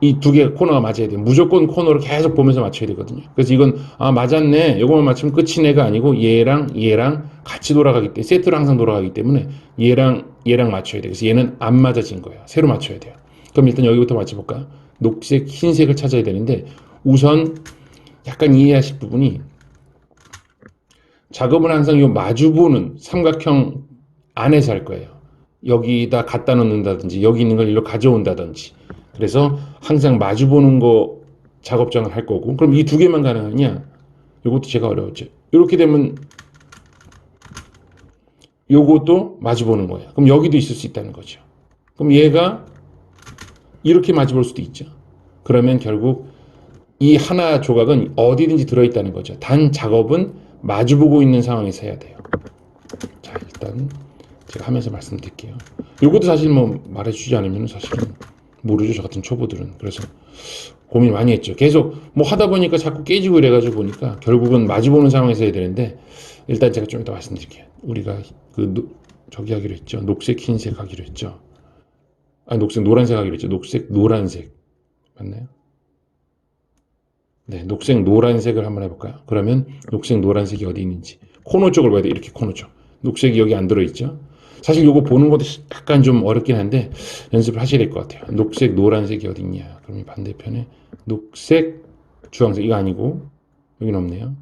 이 두 개 코너가 맞아야 돼요. 무조건 코너를 계속 보면서 맞춰야 되거든요. 그래서 이건 맞았네. 요거만 맞추면 끝이네가 아니고 얘랑 같이 돌아가기 때문에 세트로 항상 돌아가기 때문에 얘랑 맞춰야 돼요. 그래서 얘는 안 맞아진 거예요. 새로 맞춰야 돼요. 그럼 일단 여기부터 맞춰볼까요? 녹색, 흰색을 찾아야 되는데 우선 약간 이해하실 부분이 작업은 항상 요 마주보는 삼각형 안에서 할 거예요. 여기다 갖다 놓는다든지 여기 있는 걸 일로 가져온다든지 그래서 항상 마주보는 거 작업장을 할 거고 그럼 이 두 개만 가능하냐? 이것도 제가 어려웠죠. 이렇게 되면 요것도 마주보는 거예요. 그럼 여기도 있을 수 있다는 거죠. 그럼 얘가 이렇게 마주볼 수도 있죠. 그러면 결국 이 하나 조각은 어디든지 들어있다는 거죠. 단 작업은 마주보고 있는 상황에서 해야 돼요. 자, 일단 제가 하면서 말씀드릴게요. 요것도 사실 뭐 말해주지 않으면 사실은 모르죠. 저 같은 초보들은. 그래서 고민 많이 했죠. 계속 뭐 하다 보니까 자꾸 깨지고 이래가지고 보니까 결국은 마주보는 상황에서 해야 되는데 일단 제가 좀 이따 말씀드릴게요. 우리가 저기 하기로 했죠. 녹색, 흰색 하기로 했죠. 녹색, 노란색 하기로 했죠. 녹색, 노란색. 맞나요? 네, 녹색, 노란색을 한번 해볼까요? 그러면 녹색, 노란색이 어디 있는지. 코너 쪽을 봐야 돼. 이렇게 코너 쪽. 녹색이 여기 안 들어있죠. 사실 요거 보는 것도 약간 좀 어렵긴 한데 연습을 하셔야 될 것 같아요. 녹색, 노란색이 어디 있냐. 그럼 반대편에 녹색, 주황색 이거 아니고 여기는 없네요.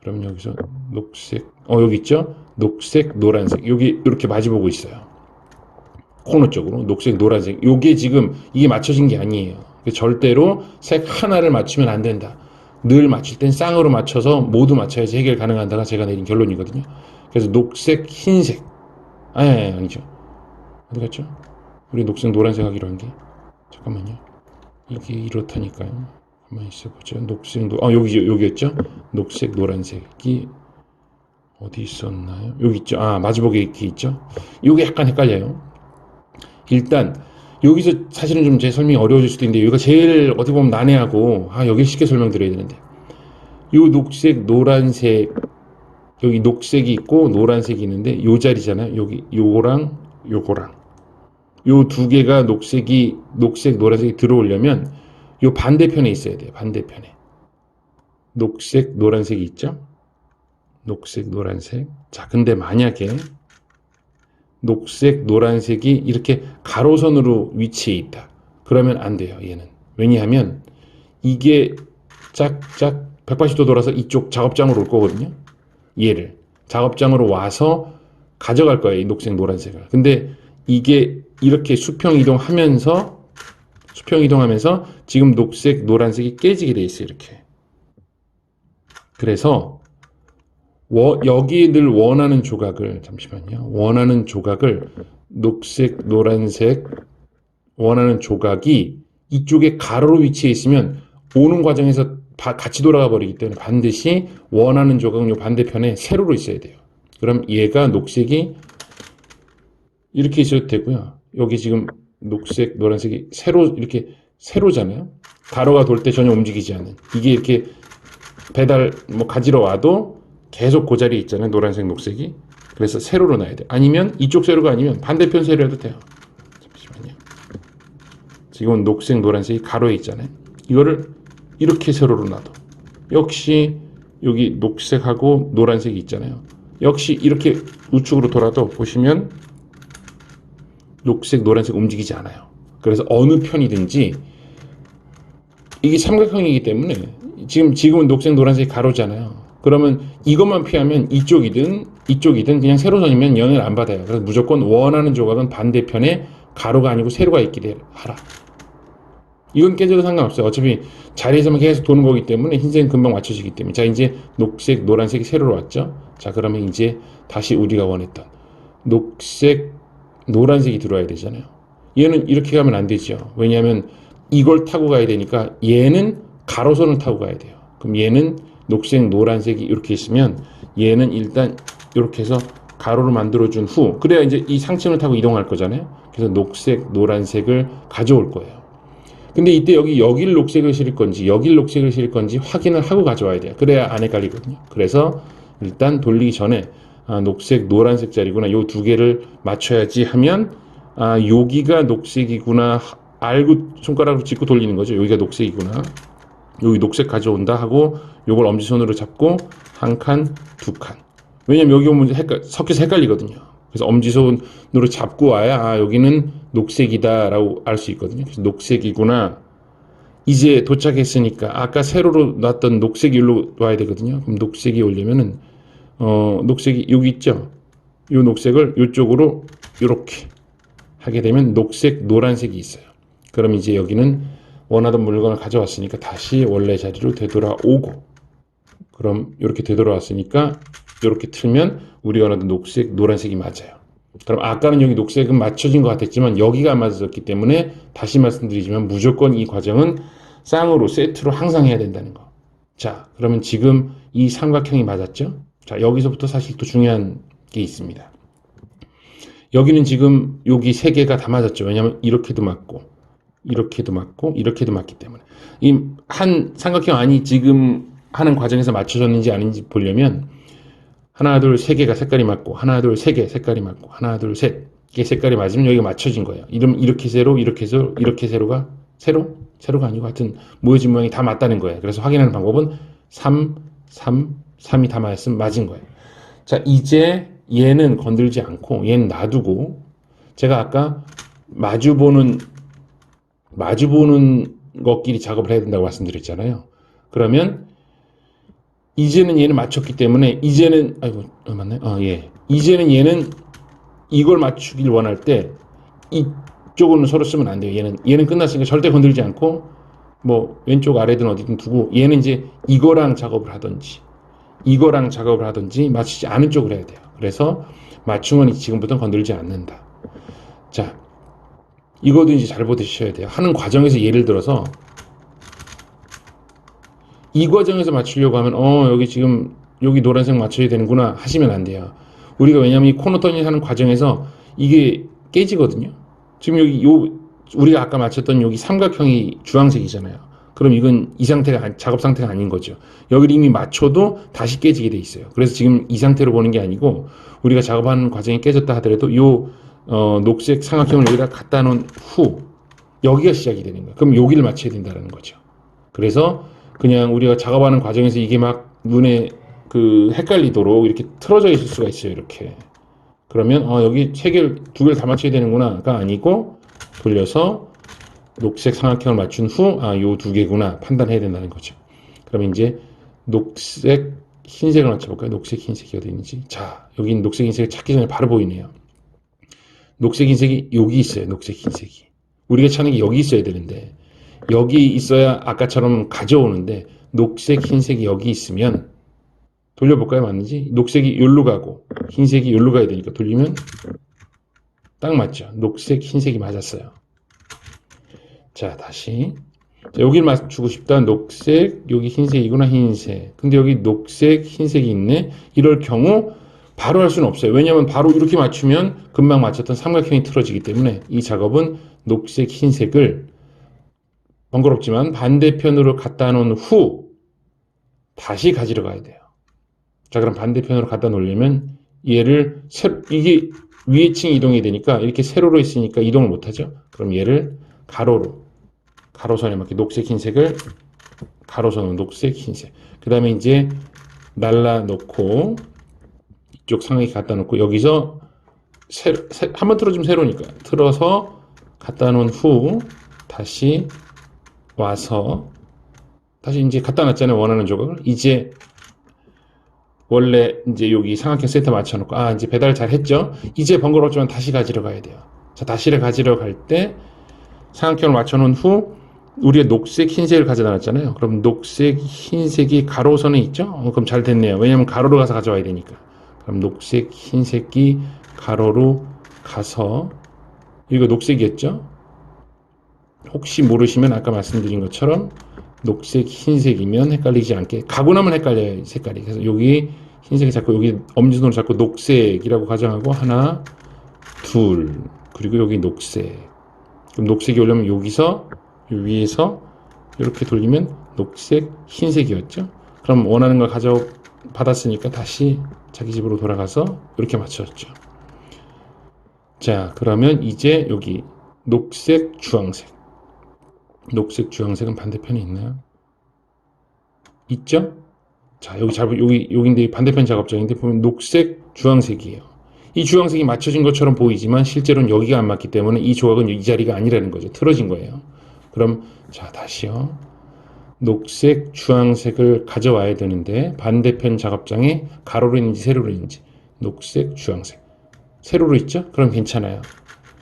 그럼 여기서 녹색, 여기 있죠? 녹색, 노란색. 여기 이렇게 마주보고 있어요. 코너 쪽으로 녹색, 노란색. 요게 지금 이게 맞춰진 게 아니에요. 절대로 색 하나를 맞추면 안 된다. 늘 맞출 땐 쌍으로 맞춰서 모두 맞춰야지 해결 가능한다가 제가 내린 결론이거든요. 그래서 녹색, 흰색. 아니죠. 어디 갔죠? 우리 녹색, 노란색 하기로 한 게. 잠깐만요. 이게 이렇다니까요. 가만히 있어보죠. 녹색, 여기였죠? 녹색, 노란색이 어디 있었나요? 여기 있죠? 마주보기 이렇게 있죠? 요게 약간 헷갈려요. 일단, 여기서 사실은 좀 제 설명이 어려워질 수도 있는데, 여기가 제일 어떻게 보면 난해하고, 여기 쉽게 설명드려야 되는데. 요 녹색, 노란색, 여기 녹색이 있고, 노란색이 있는데, 요 자리잖아요. 여기, 요거랑, 요거랑. 요 두 개가 녹색, 노란색이 들어오려면, 요 반대편에 있어야 돼요. 반대편에. 녹색, 노란색이 있죠? 녹색, 노란색. 자, 근데 만약에 녹색, 노란색이 이렇게 가로선으로 위치해 있다. 그러면 안 돼요, 얘는. 왜냐하면 이게 짝짝 180도 돌아서 이쪽 작업장으로 올 거거든요. 얘를. 작업장으로 와서 가져갈 거예요, 이 녹색, 노란색을. 근데 이게 이렇게 수평 이동하면서 지금 녹색, 노란색이 깨지게 돼 있어요, 이렇게. 그래서 여기 늘 원하는 조각을 녹색, 노란색 원하는 조각이 이쪽에 가로로 위치해 있으면 오는 과정에서 같이 돌아가 버리기 때문에 반드시 원하는 조각은 요 반대편에 세로로 있어야 돼요. 그럼 얘가 녹색이 이렇게 있어도 되고요. 여기 지금 녹색, 노란색이 이렇게 세로잖아요. 가로가 돌 때 전혀 움직이지 않는. 이게 이렇게 가지러 와도 계속 그 자리에 있잖아요. 노란색, 녹색이. 그래서 세로로 놔야 돼요. 아니면 이쪽 세로가 아니면 반대편 세로 해도 돼요. 잠시만요. 지금은 녹색, 노란색이 가로에 있잖아요. 이거를 이렇게 세로로 놔도 역시 여기 녹색하고 노란색이 있잖아요. 역시 이렇게 우측으로 돌아도 보시면 녹색, 노란색 움직이지 않아요. 그래서 어느 편이든지 이게 삼각형이기 때문에 지금은 녹색, 노란색이 가로잖아요. 그러면 이것만 피하면 이쪽이든 그냥 세로선이면 영향을 안 받아요. 그래서 무조건 원하는 조각은 반대편에 가로가 아니고 세로가 있게 하라. 이건 깨져도 상관없어요. 어차피 자리에서만 계속 도는 거기 때문에 흰색은 금방 맞춰지기 때문에. 자, 이제 녹색, 노란색이 세로로 왔죠. 자, 그러면 이제 다시 우리가 원했던 녹색, 노란색이 들어와야 되잖아요. 얘는 이렇게 가면 안 되죠. 왜냐하면 이걸 타고 가야 되니까 얘는 가로선을 타고 가야 돼요. 그럼 얘는 녹색, 노란색이 이렇게 있으면 얘는 일단 이렇게 해서 가로를 만들어준 후 그래야 이제 이 상층을 타고 이동할 거잖아요. 그래서 녹색, 노란색을 가져올 거예요. 근데 이때 여기를 녹색을 실을 건지 여기를 녹색을 실을 건지 확인을 하고 가져와야 돼요. 그래야 안 헷갈리거든요. 그래서 일단 돌리기 전에 녹색, 노란색 자리구나. 요 두 개를 맞춰야지 하면 여기가 녹색이구나 알고 손가락으로 짚고 돌리는 거죠. 여기가 녹색이구나. 여기 녹색 가져온다 하고 요걸 엄지손으로 잡고 한 칸, 두 칸. 왜냐면 여기 오면 섞여서 헷갈리거든요. 그래서 엄지손으로 잡고 와야 여기는 녹색이다라고 알 수 있거든요. 그래서 녹색이구나. 이제 도착했으니까 아까 세로로 놨던 녹색이 여기로 와야 되거든요. 그럼 녹색이 오려면은 녹색이 여기 있죠. 이 녹색을 이쪽으로 이렇게 하게 되면 녹색, 노란색이 있어요. 그럼 이제 여기는 원하던 물건을 가져왔으니까 다시 원래 자리로 되돌아오고, 그럼 이렇게 되돌아왔으니까 이렇게 틀면 우리가 원하던 녹색, 노란색이 맞아요. 그럼 아까는 여기 녹색은 맞춰진 것 같았지만 여기가 안 맞았기 때문에 다시 말씀드리지만 무조건 이 과정은 쌍으로 세트로 항상 해야 된다는 거. 자, 그러면 지금 이 삼각형이 맞았죠? 자, 여기서부터 사실 또 중요한 게 있습니다. 여기는 지금 여기 세 개가 다 맞았죠. 왜냐하면 이렇게도 맞고 이렇게도 맞고 이렇게도 맞기 때문에 이 한 삼각형 안이 지금 하는 과정에서 맞춰졌는지 아닌지 보려면 하나 둘 세 개가 색깔이 맞고 하나 둘 세 개 색깔이 맞고 하나 둘 셋 개 색깔이 맞으면 여기가 맞춰진 거예요. 이렇게 세로 이렇게 세로 이렇게 세로가 세로가 아니고 하여튼 모여진 모양이 다 맞다는 거예요. 그래서 확인하는 방법은 3, 3, 3이 다 맞았으면 맞은 거예요. 자, 이제 얘는 건들지 않고 얘는 놔두고 제가 아까 마주보는 것끼리 작업을 해야 된다고 말씀드렸잖아요. 그러면 이제는 얘는 맞췄기 때문에 이제는 아이고 맞네. 예. 이제는 얘는 이걸 맞추길 원할 때 이쪽은 서로 쓰면 안 돼요. 얘는 끝났으니까 절대 건들지 않고 뭐 왼쪽 아래든 어디든 두고 얘는 이제 이거랑 작업을 하든지 이거랑 작업을 하든지 맞추지 않은 쪽을 해야 돼요. 그래서 맞춤은 지금부터 건들지 않는다. 자, 이것도 이제 잘 보셔야 돼요. 하는 과정에서 예를 들어서 이 과정에서 맞추려고 하면 여기 지금 여기 노란색 맞춰야 되는구나 하시면 안 돼요. 우리가 왜냐면 이 코너 터닝 하는 과정에서 이게 깨지거든요. 지금 여기 우리가 아까 맞췄던 여기 삼각형이 주황색이잖아요. 그럼 이건 이 상태가 작업 상태가 아닌 거죠. 여기를 이미 맞춰도 다시 깨지게 돼 있어요. 그래서 지금 이 상태로 보는 게 아니고 우리가 작업하는 과정이 깨졌다 하더라도 요 녹색 삼각형을 여기다 갖다 놓은 후 여기가 시작이 되는 거예요. 그럼 여기를 맞춰야 된다는 거죠. 그래서 그냥 우리가 작업하는 과정에서 이게 막 눈에 헷갈리도록 이렇게 틀어져 있을 수가 있어요. 이렇게. 그러면 여기 두 개를 다 맞춰야 되는구나가 아니고 돌려서 녹색 삼각형을 맞춘 후 요 두 개구나 판단해야 된다는 거죠. 그러면 이제 녹색 흰색을 맞춰볼까요? 녹색 흰색이 어디 있는지. 자, 여기 녹색 흰색을 찾기 전에 바로 보이네요. 녹색 흰색이 여기 있어요. 녹색 흰색이. 우리가 찾는 게 여기 있어야 되는데 여기 있어야 아까처럼 가져오는데 녹색 흰색이 여기 있으면 돌려볼까요? 맞는지? 녹색이 여기로 가고 흰색이 여기로 가야 되니까 돌리면 딱 맞죠. 녹색 흰색이 맞았어요. 자, 다시 자, 여기를 맞추고 싶다. 녹색 여기 흰색이구나. 흰색. 근데 여기 녹색 흰색이 있네. 이럴 경우 바로 할 수는 없어요. 왜냐하면 바로 이렇게 맞추면 금방 맞췄던 삼각형이 틀어지기 때문에 이 작업은 녹색 흰색을 번거롭지만 반대편으로 갖다 놓은 후 다시 가지러 가야 돼요. 자, 그럼 반대편으로 갖다 놓으려면 얘를 이게 위에 층 이동이 되니까 이렇게 세로로 있으니까 이동을 못하죠. 그럼 얘를 가로선에 맞게 녹색 흰색을 가로선은 녹색 흰색. 그 다음에 이제 날라놓고 이쪽 상하게 갖다 놓고 여기서 한번 틀어주면 세로니까 틀어서 갖다 놓은 후 다시 와서 다시 이제 갖다 놨잖아요. 원하는 조각을. 이제 원래 이제 여기 삼각형 센터 맞춰놓고 이제 배달 잘 했죠. 이제 번거롭지만 다시 가지러 가야 돼요. 자, 다시를 가지러 갈 때 삼각형을 맞춰놓은 후 우리가 녹색 흰색을 가져다 놨잖아요. 그럼 녹색 흰색이 가로선에 있죠. 그럼 잘 됐네요. 왜냐면 가로로 가서 가져와야 되니까. 그럼 녹색 흰색이 가로로 가서 이거 녹색이었죠. 혹시 모르시면 아까 말씀드린 것처럼 녹색 흰색이면 헷갈리지 않게 가고 나면 헷갈려요. 색깔이. 그래서 여기 흰색이 자꾸 여기 엄지손으로 자꾸 녹색이라고 가정하고 하나 둘 그리고 여기 녹색. 그럼 녹색이 오려면 여기서 위에서 이렇게 돌리면 녹색 흰색이었죠. 그럼 원하는 걸 받았으니까 다시 자기 집으로 돌아가서 이렇게 맞췄죠. 자, 그러면 이제 여기 녹색 주황색. 녹색 주황색은 반대편에 있나요? 있죠? 자, 여기인데 반대편 작업장인데 보면 녹색 주황색이에요. 이 주황색이 맞춰진 것처럼 보이지만 실제로는 여기가 안 맞기 때문에 이 조각은 이 자리가 아니라는 거죠. 틀어진 거예요. 그럼 자, 다시요. 녹색 주황색을 가져와야 되는데 반대편 작업장에 가로로 있는지 세로로 있는지 녹색 주황색 세로로 있죠? 그럼 괜찮아요.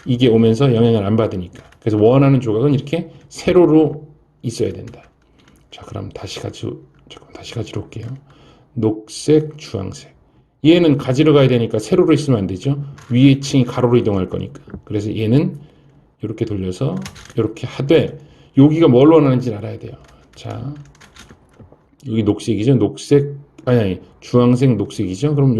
이게 오면서 영향을 안 받으니까. 그래서 원하는 조각은 이렇게 세로로 있어야 된다. 자, 그럼 다시 가지러 올게요. 녹색 주황색. 얘는 가지러 가야 되니까 세로로 있으면 안 되죠. 위에 층이 가로로 이동할 거니까. 그래서 얘는 이렇게 돌려서 이렇게 하되 여기가 뭘 원하는지 알아야 돼요. 자, 여기 녹색이죠. 아니 주황색 녹색이죠. 그럼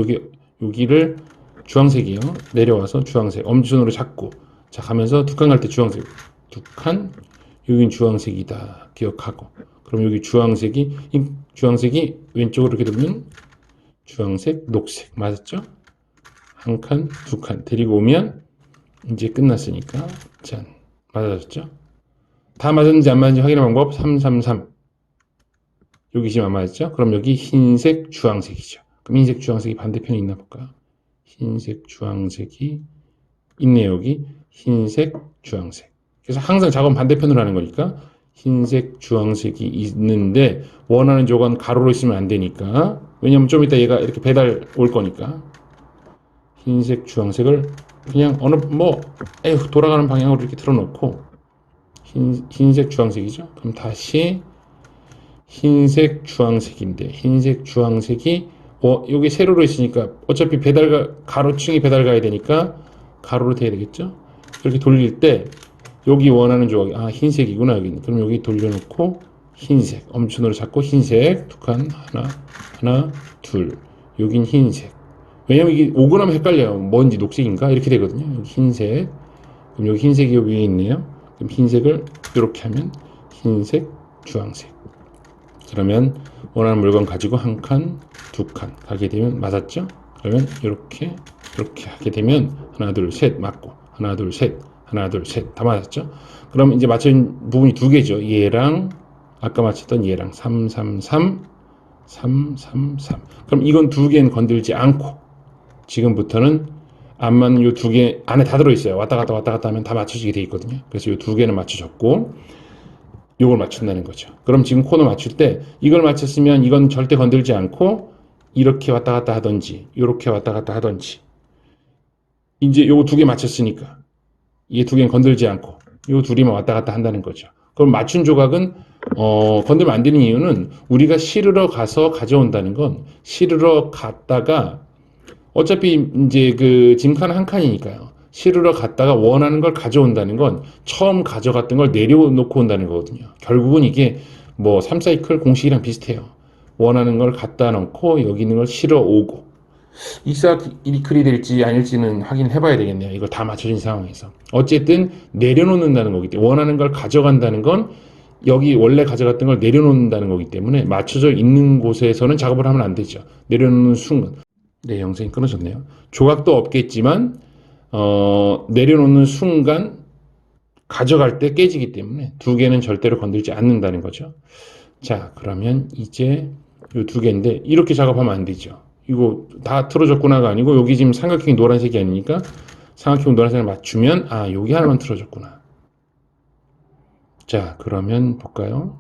여기를 주황색이요. 내려와서 주황색 엄지손으로 잡고 자 가면서 두 칸 갈 때 주황색 두 칸 여긴 주황색이다 기억하고 그럼 여기 주황색이 왼쪽으로 이렇게 돌면 주황색 녹색 맞았죠? 한 칸 두 칸 데리고 오면 이제 끝났으니까 짠 맞아졌죠? 다 맞았는지 안 맞았는지 확인하는 방법 333 여기 지금 안 맞았죠? 그럼 여기 흰색 주황색이죠. 그럼 흰색, 주황색이 반대편에 있나 볼까요? 흰색, 주황색이 있네요. 여기 흰색, 주황색. 그래서 항상 작업은 반대편으로 하는 거니까 흰색, 주황색이 있는데 원하는 조건 가로로 있으면 안 되니까, 왜냐면 좀 이따 얘가 이렇게 배달 올 거니까 흰색, 주황색을 그냥 어느 에휴 돌아가는 방향으로 이렇게 틀어놓고 흰색, 주황색이죠. 그럼 다시 흰색, 주황색인데 흰색, 주황색이 여기 세로로 있으니까 어차피 가로층이 배달 가야 되니까 가로로 돼야 되겠죠. 이렇게 돌릴 때 여기 원하는 조각이 흰색이구나 여기. 그럼 여기 돌려놓고 흰색 엄춘으로 잡고 흰색 두 칸 하나 둘. 여긴 흰색. 왜냐면 이게 오고 나면 헷갈려요. 뭔지 녹색인가 이렇게 되거든요. 여기 흰색. 그럼 여기 흰색이 여기 위에 있네요. 그럼 흰색을 이렇게 하면 흰색, 주황색. 그러면 원하는 물건 가지고 한 칸, 두 칸 가게 되면 맞았죠? 그러면 이렇게 하게 되면 하나, 둘, 셋 맞고 하나, 둘, 셋 하나, 둘, 셋 다 맞았죠? 그럼 이제 맞춘 부분이 두 개죠. 얘랑 아까 맞췄던 얘랑 3, 3, 3, 3, 3, 3. 그럼 이건 두 개는 건들지 않고 지금부터는 안 맞는 요 두 개 안에 다 들어있어요. 왔다 갔다 하면 다 맞춰지게 돼 있거든요. 그래서 요 두 개는 맞춰졌고 이걸 맞춘다는 거죠. 그럼 지금 코너 맞출 때 이걸 맞췄으면 이건 절대 건들지 않고 이렇게 왔다 갔다 하든지 이렇게 왔다 갔다 하든지 이제 요거 두 개 맞췄으니까 이 두 개는 건들지 않고 요 둘이만 왔다 갔다 한다는 거죠. 그럼 맞춘 조각은 건들면 안 되는 이유는 우리가 실으러 가서 가져온다는 건 실으러 갔다가 어차피 이제 그 짐칸 한 칸이니까요. 실으러 갔다가 원하는 걸 가져온다는 건 처음 가져갔던 걸 내려놓고 온다는 거거든요. 결국은 이게 뭐 3사이클 공식이랑 비슷해요. 원하는 걸 갖다 놓고 여기 있는 걸 실어 오고 일사이클이 될지 아닐지는 확인해 봐야 되겠네요. 이걸 다 맞춰진 상황에서. 어쨌든 내려놓는다는 거기 때문에 원하는 걸 가져간다는 건 여기 원래 가져갔던 걸 내려놓는다는 거기 때문에 맞춰져 있는 곳에서는 작업을 하면 안 되죠. 내려놓는 순간. 네, 영상이 끊어졌네요. 조각도 없겠지만 내려놓는 순간 가져갈 때 깨지기 때문에 두 개는 절대로 건들지 않는다는 거죠. 자, 그러면 이제 이 두 개인데 이렇게 작업하면 안 되죠. 이거 다 틀어졌구나가 아니고 여기 지금 삼각형이 노란색이 아니니까 삼각형 노란색을 맞추면 여기 하나만 틀어졌구나. 자, 그러면 볼까요?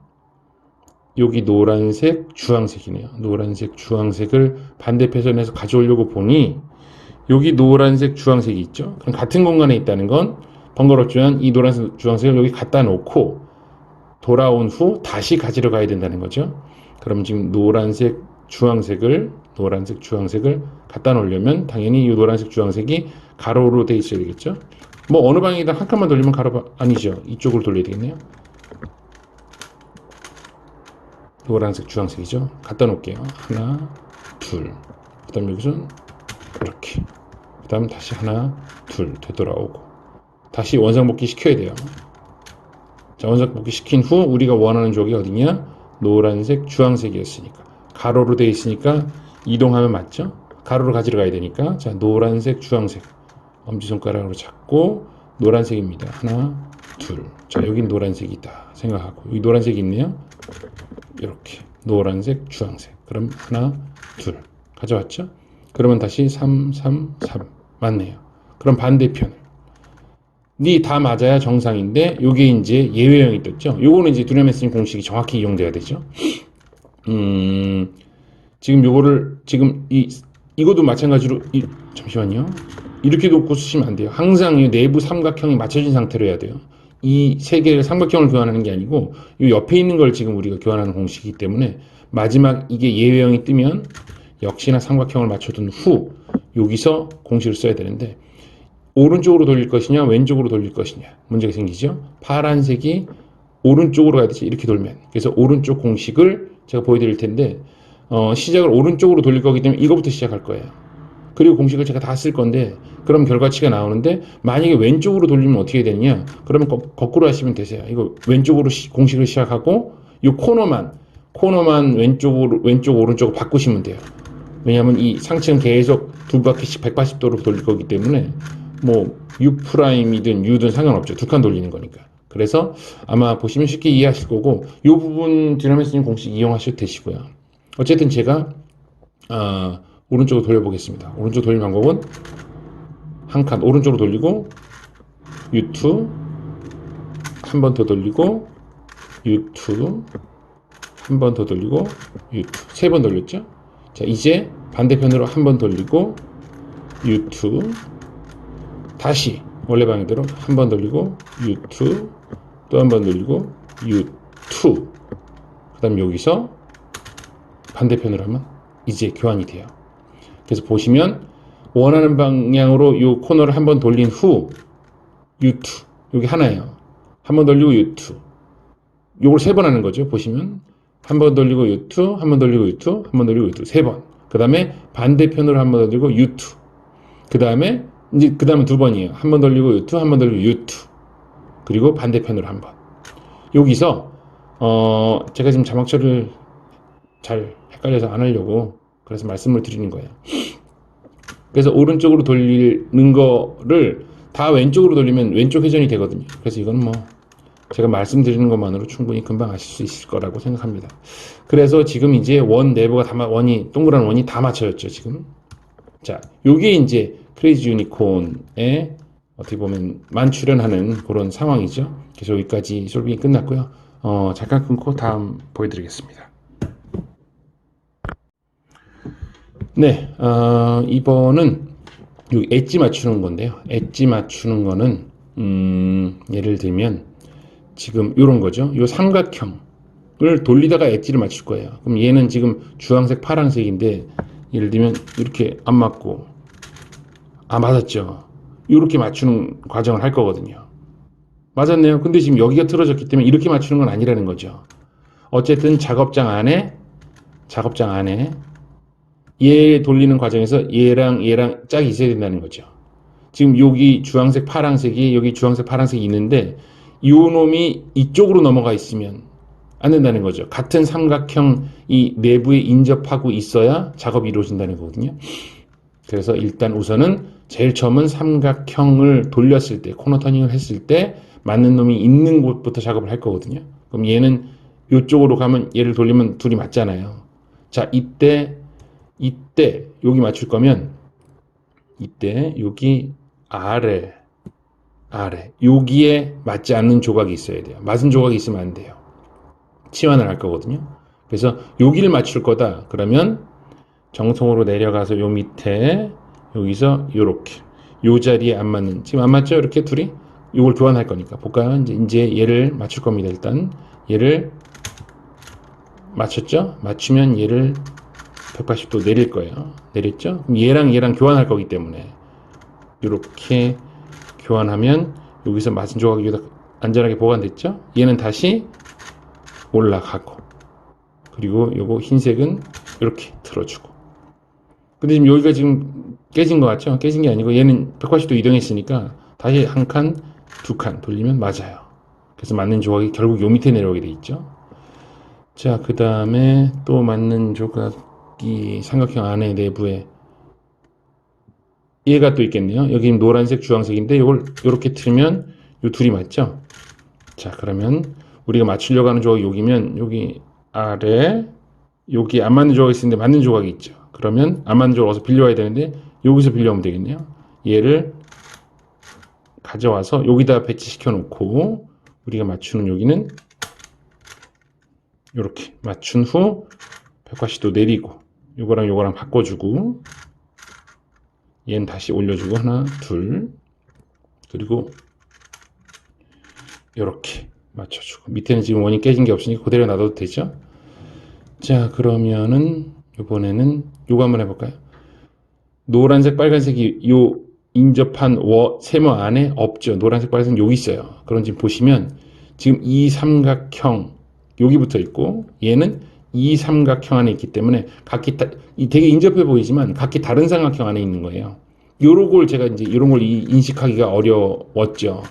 여기 노란색, 주황색이네요. 노란색, 주황색을 반대편에서 가져오려고 보니 여기 노란색, 주황색이 있죠. 그럼 같은 공간에 있다는 건 번거롭지만 이 노란색, 주황색을 여기 갖다 놓고 돌아온 후 다시 가지러 가야 된다는 거죠. 그럼 지금 노란색, 주황색을 갖다 놓으려면 당연히 이 노란색, 주황색이 가로로 돼 있어야 되겠죠. 뭐 어느 방향이든 한 칸만 돌리면 아니죠. 이쪽으로 돌려야 되겠네요. 노란색, 주황색이죠. 갖다 놓을게요. 하나, 둘. 그 다음 여기서 이렇게. 그 다음 다시 하나, 둘 되돌아오고. 다시 원상복귀 시켜야 돼요. 자, 원상복귀 시킨 후 우리가 원하는 쪽이 어디냐? 노란색, 주황색이었으니까. 가로로 되어 있으니까 이동하면 맞죠? 가로로 가지러 가야 되니까. 자, 노란색, 주황색. 엄지손가락으로 잡고 노란색입니다. 하나, 둘. 자, 여긴 노란색이다 생각하고. 여기 노란색이 있네요. 이렇게 노란색, 주황색. 그럼 하나, 둘 가져왔죠? 그러면 다시 3, 3, 3 맞네요. 그럼 반대편. 다 맞아야 정상인데 요게 이제 예외형이 떴죠. 요거는 이제 두레메스님 공식이 정확히 이용돼야 되죠. 지금 요거를 지금 이것도 마찬가지로 잠시만요. 이렇게 놓고 쓰시면 안 돼요. 항상 이 내부 삼각형이 맞춰진 상태로 해야 돼요. 이 세 개를 삼각형을 교환하는 게 아니고 이 옆에 있는 걸 지금 우리가 교환하는 공식이기 때문에 마지막 이게 예외형이 뜨면 역시나 삼각형을 맞춰둔 후 여기서 공식을 써야 되는데 오른쪽으로 돌릴 것이냐 왼쪽으로 돌릴 것이냐 문제가 생기죠. 파란색이 오른쪽으로 가야 되지 이렇게 돌면. 그래서 오른쪽 공식을 제가 보여드릴 텐데 시작을 오른쪽으로 돌릴 거기 때문에 이거부터 시작할 거예요. 그리고 공식을 제가 다 쓸 건데 그럼 결과치가 나오는데 만약에 왼쪽으로 돌리면 어떻게 되느냐. 그러면 거꾸로 하시면 되세요. 이거 왼쪽으로 공식을 시작하고 이 코너만 왼쪽 오른쪽으로 바꾸시면 돼요. 왜냐하면 이 상층은 계속 두 바퀴씩 180도로 돌릴 거기 때문에 뭐 U'이든 U든 상관없죠. 두 칸 돌리는 거니까. 그래서 아마 보시면 쉽게 이해하실 거고 이 부분 디나메스님 공식 이용하셔도 되시고요. 어쨌든 제가 오른쪽으로 돌려보겠습니다. 오른쪽 돌리는 방법은 한 칸 오른쪽으로 돌리고 U2 한 번 더 돌리고 U2 한 번 더 돌리고 U2 세 번 돌렸죠. 자, 이제 반대편으로 한 번 돌리고 U2 다시 원래 방향대로 한 번 돌리고 U2 또 한 번 돌리고 U2 그 다음 여기서 반대편으로 하면 이제 교환이 돼요. 그래서 보시면 원하는 방향으로 이 코너를 한 번 돌린 후 U2 여기 하나예요. 한 번 돌리고 U2 요걸 세 번 하는 거죠. 보시면 한 번 돌리고 U2 한 번 돌리고 U2 한 번 돌리고 U2 세 번. 그 다음에 반대편으로 한 번 돌리고 U2 그 다음에 이제 그 다음은 두 번이에요. 한 번 돌리고 U2 한 번 돌리고 U2 그리고 반대편으로 한 번. 여기서 제가 지금 자막처리를 잘 헷갈려서 안 하려고 그래서 말씀을 드리는 거예요. 그래서 오른쪽으로 돌리는 거를 다 왼쪽으로 돌리면 왼쪽 회전이 되거든요. 그래서 이건 뭐 제가 말씀드리는 것만으로 충분히 금방 아실 수 있을 거라고 생각합니다. 그래서 지금 이제 원 내부가 다 원이 동그란 원이 다 맞춰졌죠. 지금 자 요게 이제 크레이지 유니콘에 어떻게 보면 만출연하는 그런 상황이죠. 그래서 여기까지 솔빙이 끝났고요. 잠깐 끊고 다음 보여드리겠습니다. 네, 이번은 요 엣지 맞추는 건데요. 엣지 맞추는 거는 예를 들면 지금 요런 거죠. 요 삼각형을 돌리다가 엣지를 맞출 거예요. 그럼 얘는 지금 주황색, 파란색인데 예를 들면 이렇게 안 맞고 맞았죠. 이렇게 맞추는 과정을 할 거거든요. 맞았네요. 근데 지금 여기가 틀어졌기 때문에 이렇게 맞추는 건 아니라는 거죠. 어쨌든 작업장 안에 얘 돌리는 과정에서 얘랑 짝이 있어야 된다는 거죠. 지금 여기 주황색 파란색이 여기 주황색 파란색이 있는데 이 놈이 이쪽으로 넘어가 있으면 안 된다는 거죠. 같은 삼각형 이 내부에 인접하고 있어야 작업이 이루어진다는 거거든요. 그래서 일단 우선은 제일 처음은 삼각형을 돌렸을 때 코너 터닝을 했을 때 맞는 놈이 있는 곳부터 작업을 할 거거든요. 그럼 얘는 이쪽으로 가면 얘를 돌리면 둘이 맞잖아요. 자, 이때 여기 맞출 거면 이때 여기 아래 여기에 맞지 않는 조각이 있어야 돼요. 맞은 조각이 있으면 안 돼요. 치환을 할 거거든요. 그래서 여기를 맞출 거다. 그러면 정통으로 내려가서 요 밑에 여기서 요렇게 요 자리에 안 맞는 지금 안 맞죠? 이렇게 둘이 요걸 교환할 거니까 볼까요? 이제 얘를 맞출 겁니다. 일단 얘를 맞췄죠? 맞추면 얘를 180도 내릴 거예요. 내렸죠? 그럼 얘랑 교환할 거기 때문에 이렇게 교환하면 여기서 맞은 조각이 여기다 안전하게 보관됐죠? 얘는 다시 올라가고 그리고 요거 흰색은 이렇게 틀어주고 근데 지금 여기가 지금 깨진 것 같죠? 깨진 게 아니고 얘는 180도 이동했으니까 다시 한 칸, 두 칸 돌리면 맞아요. 그래서 맞는 조각이 결국 요 밑에 내려오게 돼 있죠. 자, 그 다음에 또 맞는 조각이 삼각형 안에 내부에 얘가 또 있겠네요. 여기 노란색, 주황색인데 이걸 이렇게 틀면 요 둘이 맞죠? 자, 그러면 우리가 맞추려고 하는 조각이 여기면 여기 아래 여기 안 맞는 조각이 있는데 맞는 조각이 있죠. 그러면 안 맞는 조각을 어디서 빌려와야 되는데 여기서 빌려오면 되겠네요. 얘를 가져와서 여기다 배치시켜 놓고 우리가 맞추는 여기는 이렇게 맞춘 후 180도 내리고 요거랑 바꿔주고 얘는 다시 올려주고 하나 둘 그리고 이렇게 맞춰주고 밑에는 지금 원이 깨진 게 없으니까 그대로 놔둬도 되죠. 자, 그러면은 이번에는 요거 한번 해볼까요? 노란색 빨간색이 요 인접한 세모 안에 없죠. 노란색 빨간색 여기 있어요. 그럼 지금 보시면 지금 이 삼각형 여기 붙어 있고 얘는 이 삼각형 안에 있기 때문에 각기 되게 인접해 보이지만 각기 다른 삼각형 안에 있는 거예요. 요런 걸 제가 이제 이런 걸 인식하기가 어려웠죠.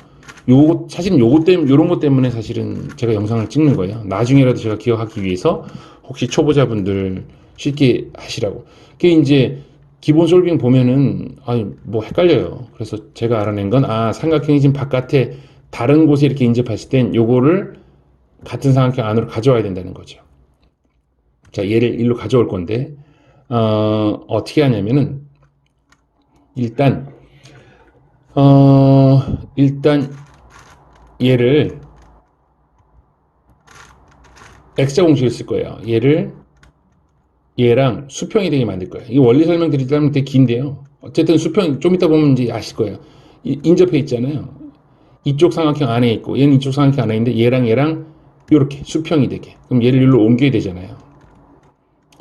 사실은 요런 것 때문에 사실은 제가 영상을 찍는 거예요. 나중에라도 제가 기억하기 위해서 혹시 초보자분들 쉽게 하시라고. 그게 이제 기본 솔빙 보면은 뭐 헷갈려요. 그래서 제가 알아낸 건 삼각형이 지금 바깥에 다른 곳에 이렇게 인접했을 땐 요거를 같은 삼각형 안으로 가져와야 된다는 거죠. 자, 얘를 일로 가져올 건데 어떻게 하냐면은, 일단, 일단 얘를 X자 공식을 쓸 거예요. 얘랑 수평이 되게 만들 거예요. 이 원리 설명드리자면 되게 긴데요. 어쨌든 수평, 좀 이따 보면 이제 아실 거예요. 인접해 있잖아요. 이쪽 삼각형 안에 있고, 얘는 이쪽 삼각형 안에 있는데, 얘랑 이렇게 수평이 되게. 그럼 얘를 여기로 옮겨야 되잖아요.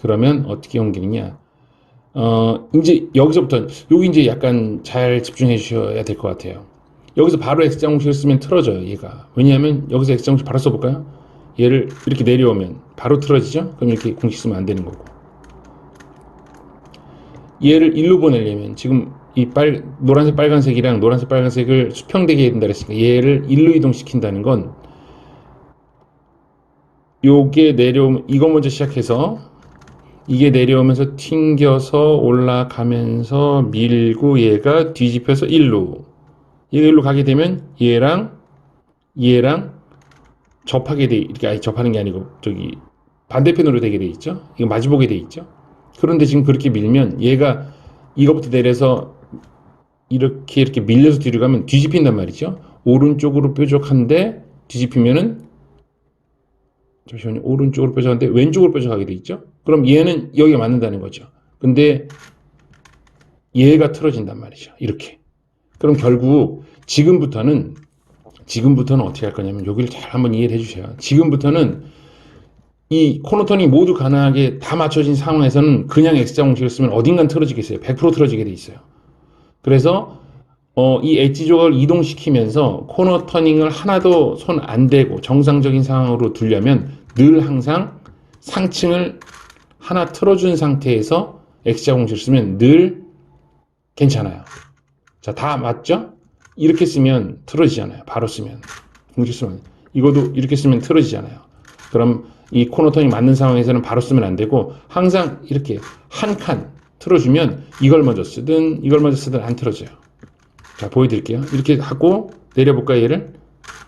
그러면 어떻게 옮기느냐? 이제 여기서부터, 여기 이제 약간 잘 집중해 주셔야 될 것 같아요. 여기서 바로 X자 공식을 쓰면 틀어져요, 얘가. 왜냐하면 여기서 X자 공식 바로 써볼까요? 얘를 이렇게 내려오면 바로 틀어지죠? 그럼 이렇게 공식 쓰면 안 되는 거고. 얘를 일로 보내려면 지금 이 노란색 빨간색이랑 노란색 빨간색을 수평되게 해야 된다 그랬으니까 얘를 일로 이동시킨다는 건 요게 내려오면 이거 먼저 시작해서 이게 내려오면서 튕겨서 올라가면서 밀고 얘가 뒤집혀서 일로 얘가 일로 가게 되면 얘랑 접하게 돼 이렇게 아니 접하는 게 아니고 저기 반대편으로 되게 돼 있죠. 이거 마주보게 돼 있죠. 그런데 지금 그렇게 밀면 얘가 이거부터 내려서 이렇게 밀려서 뒤로 가면 뒤집힌단 말이죠. 오른쪽으로 뾰족한데 뒤집히면은 잠시만요. 오른쪽으로 뾰족한데 왼쪽으로 뾰족하게 돼 있죠. 그럼 얘는 여기가 맞는다는 거죠. 근데 얘가 틀어진단 말이죠. 이렇게. 그럼 결국 지금부터는 어떻게 할 거냐면 여기를 잘 한번 이해를 해주세요. 지금부터는 이 코너턴이 모두 가능하게 다 맞춰진 상황에서는 그냥 X자 공식을 쓰면 어딘간 틀어지겠어요. 100% 틀어지게 돼 있어요. 그래서 이 엣지 조각을 이동시키면서 코너 터닝을 하나도 손 안 대고 정상적인 상황으로 두려면 늘 항상 상층을 하나 틀어준 상태에서 X자 공식을 쓰면 늘 괜찮아요. 자, 다 맞죠? 이렇게 쓰면 틀어지잖아요. 바로 쓰면. 공식 쓰면. 이것도 이렇게 쓰면 틀어지잖아요. 그럼 이 코너 터닝 맞는 상황에서는 바로 쓰면 안 되고 항상 이렇게 한 칸 틀어주면 이걸 먼저 쓰든 안 틀어져요. 자, 보여드릴게요. 이렇게 하고 내려볼까요? 얘를